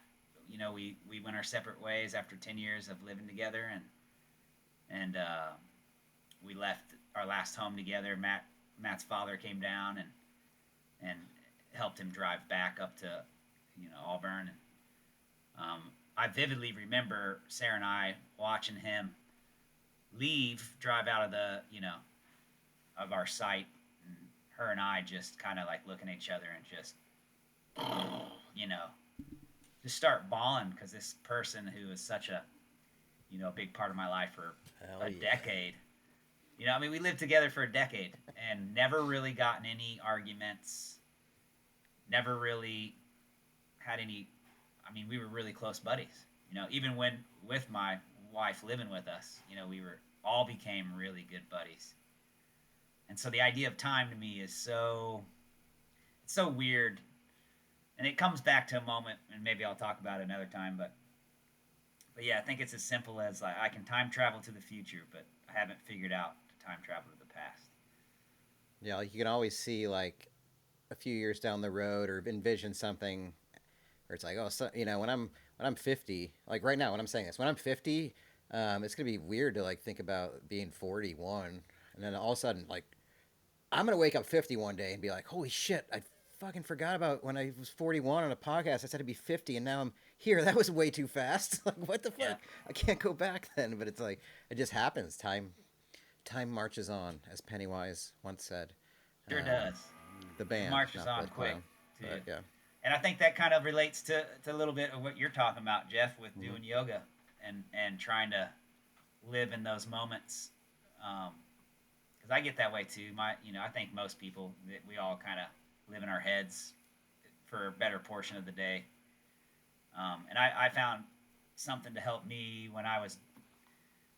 We went our separate ways after 10 years of living together, and we left our last home together. Matt's father came down and helped him drive back up to, Auburn. And, I vividly remember Sarah and I watching him drive out of of our sight, and her and I just kind of like looking at each other and just, just start bawling because this person who is such a, a big part of my life for decade. We lived together for a decade and never really gotten any arguments, never really had any. We were really close buddies, even when with my wife living with us, we became really good buddies. And so the idea of time to me is it's so weird. And it comes back to a moment, and maybe I'll talk about it another time, but yeah, I think it's as simple as like I can time travel to the future, but I haven't figured out to time travel to the past. Yeah, like you can always see like a few years down the road or envision something where it's like, oh, so, when I'm 50, like right now when I'm saying this, when I'm 50, it's gonna be weird to like think about being 41, and then all of a sudden like I'm gonna wake up 50 one day and be like, holy shit, I fucking forgot about when I was 41 on a podcast. I said to be 50, and now I'm here. That was way too fast. Like what the Yeah, fuck? I can't go back then. But it's like it just happens. Time marches on, as Pennywise once said. sure Um, does. the It band, marches not on the quick clown. too. But yeah. And I think that kind of relates to a little bit of what you're talking about, Jeff, with Mm-hmm. doing yoga and trying to live in those moments. Because I get that way too. I think most people that we all kind of live in our heads for a better portion of the day. And I found something to help me when I was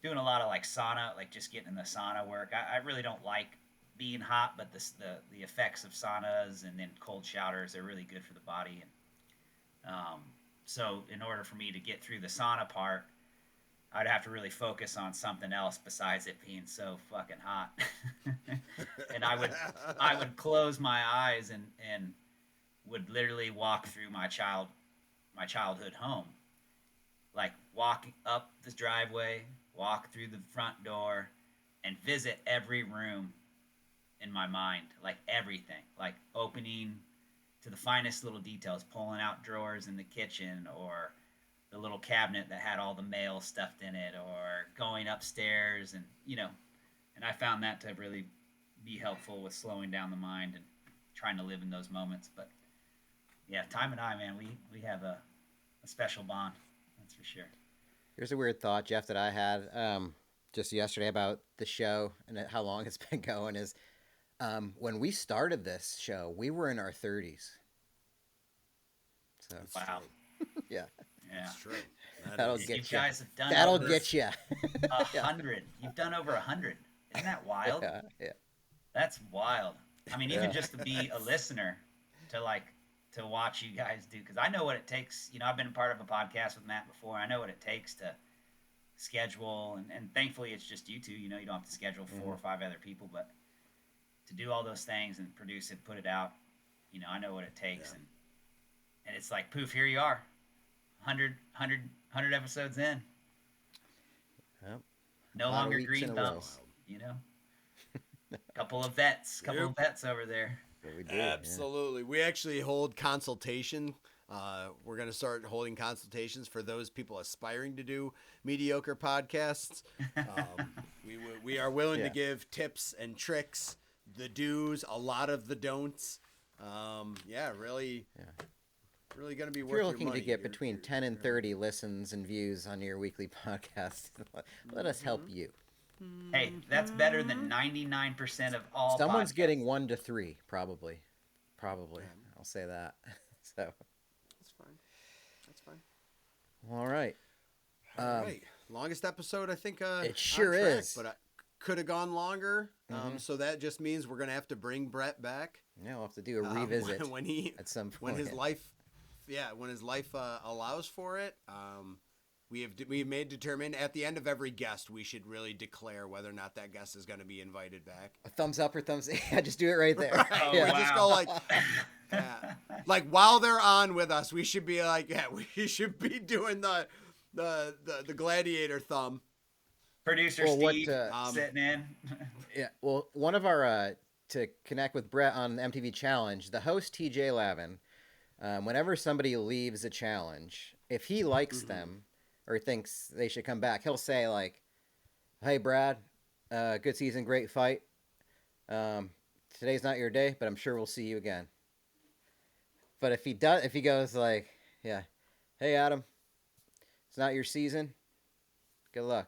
doing a lot of like sauna, like just getting in the sauna work. I really don't like being hot, but the effects of saunas and then cold showers are really good for the body. And so, in order for me to get through the sauna part, I'd have to really focus on something else besides it being so fucking hot. And I would close my eyes and would literally walk through my childhood home, like walk up the driveway, walk through the front door, and visit every room in my mind, like everything, like opening to the finest little details, pulling out drawers in the kitchen or the little cabinet that had all the mail stuffed in it, or going upstairs and I found that to really be helpful with slowing down the mind and trying to live in those moments. But yeah, Time and I, man, we have a special bond, that's for sure. Here's a weird thought, Jeff, that I had just yesterday about the show and how long it's been going. Is when we started this show, we were in our 30s. So It's Wow. true. yeah, Yeah. It's true. that'll You get you. guys have done That'll over get you. 100. You've done over 100. Isn't that wild? Yeah, yeah, That's wild. I mean, even yeah. just to be a listener, to like to watch you guys do, because I know what it takes. I've been a part of a podcast with Matt before. I know what it takes to schedule, and thankfully it's just you two. You don't have to schedule 4 or 5 other people, but to do all those things and produce it, put it out, I know what it takes, Yeah. and it's like poof, here you are, 100 episodes in, Yep. no 100 longer weeks green in a row. thumbs, couple of vets, over there. What we do. Yeah. Absolutely. We actually hold consultation. We're going to start holding consultations for those people aspiring to do mediocre podcasts. We are willing Yeah. to give tips and tricks, the do's, a lot of the don'ts. Really going to be If worth you're your looking money. to get between 10 and 30 listens and views on your weekly podcast, let us help you. Hey, that's better than 99% of all Someone's podcasts. getting 1 to 3, probably. I'll say that. So, That's fine. That's fine. all right. All right. Longest episode, I think. It sure on track, is. But I could have gone longer. So that just means we're going to have to bring Brett back. Yeah, we'll have to do a revisit when he at some point. when his life allows for it. We've made determined at the end of every guest we should really declare whether or not that guest is going to be invited back. A thumbs up or thumbs yeah, just do it right there. Right. Yeah. We just go like, like while they're on with us, we should be like, we should be doing the gladiator thumb. Producer Well, what, Steve sitting in. Yeah, well, one of our to connect with Brett on the MTV Challenge, the host TJ Lavin, whenever somebody leaves a challenge, if he likes them or thinks they should come back, he'll say like, "Hey Brad, good season, great fight. Today's not your day, but I'm sure we'll see you again." But if he goes like, "Yeah, hey Adam, it's not your season. Good luck,"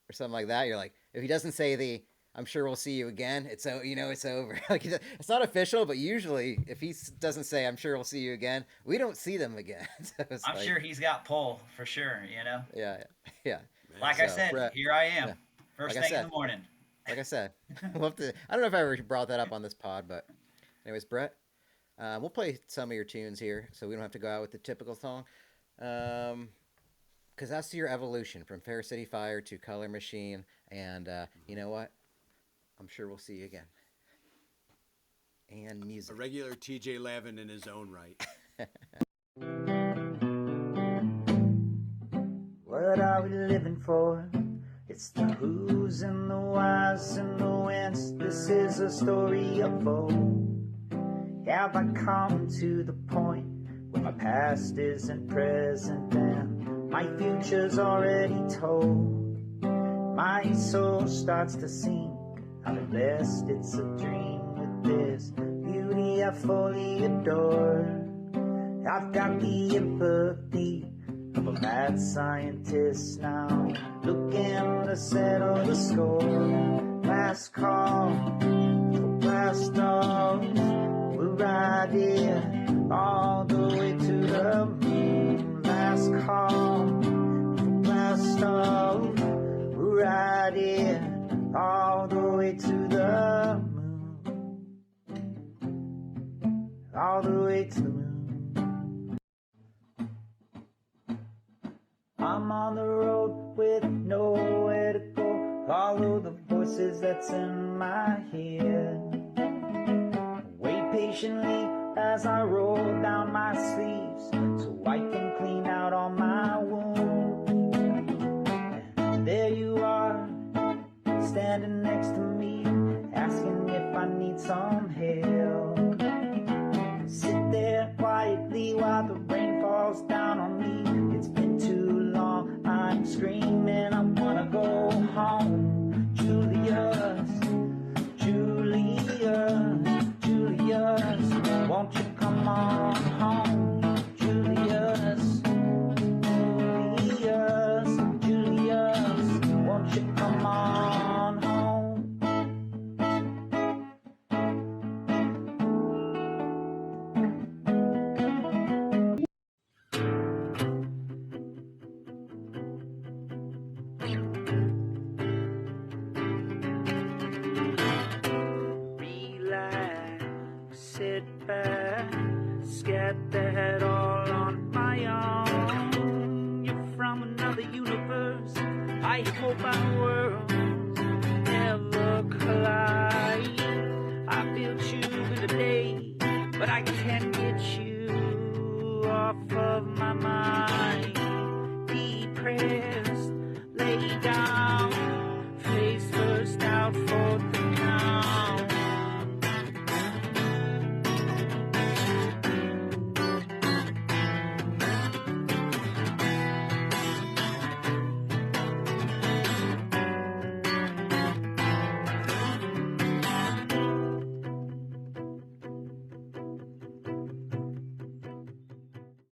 or something like that, you're like, if he doesn't say "I'm sure we'll see you again," it's over. Like it's not official, but usually if he doesn't say "I'm sure we'll see you again," we don't see them again. So I'm sure he's got pull for sure. Yeah. Like I So, said, Brett, here I am, yeah. first Like I thing in said. the morning. Like I said, we'll have to. I don't know if I ever brought that up on this pod, but anyways, Brett, we'll play some of your tunes here, so we don't have to go out with the typical song. Because that's your evolution from Fair City Fire to Color Machine, and you know what? I'm sure we'll see you again. and A music. regular TJ Lavin in his own right. What are we living for? It's the who's and the whys and the whens. This is a story of old. Have I come to the point where my past isn't present and my future's already told? My soul starts to sink. I'm at best, it's a dream with this beauty I fully adore. I've got the empathy of a mad scientist now, looking to settle the score. Last call for blast off. We're right here, all the way to the moon. Last call for blast off. We're right here, all the way to the moon. All the way to the moon. I'm on the road with nowhere to go. Follow the voices that's in my head. Wait patiently as I roll down my sleeves so I can clean out all my wounds. And there you are, standing next to me, asking if I need some help. Sit there quietly while the rain falls down on me. It's been too long, I'm screaming, I wanna go home. Julius, Julius, Julius, won't you come on home? Julius, Julius, Julius, won't you come on home? Relax, sit back, scat that all on my own. You're from another universe. I hope our worlds never collide. I built you in a day, but I can't get you off of my mind. Depressed,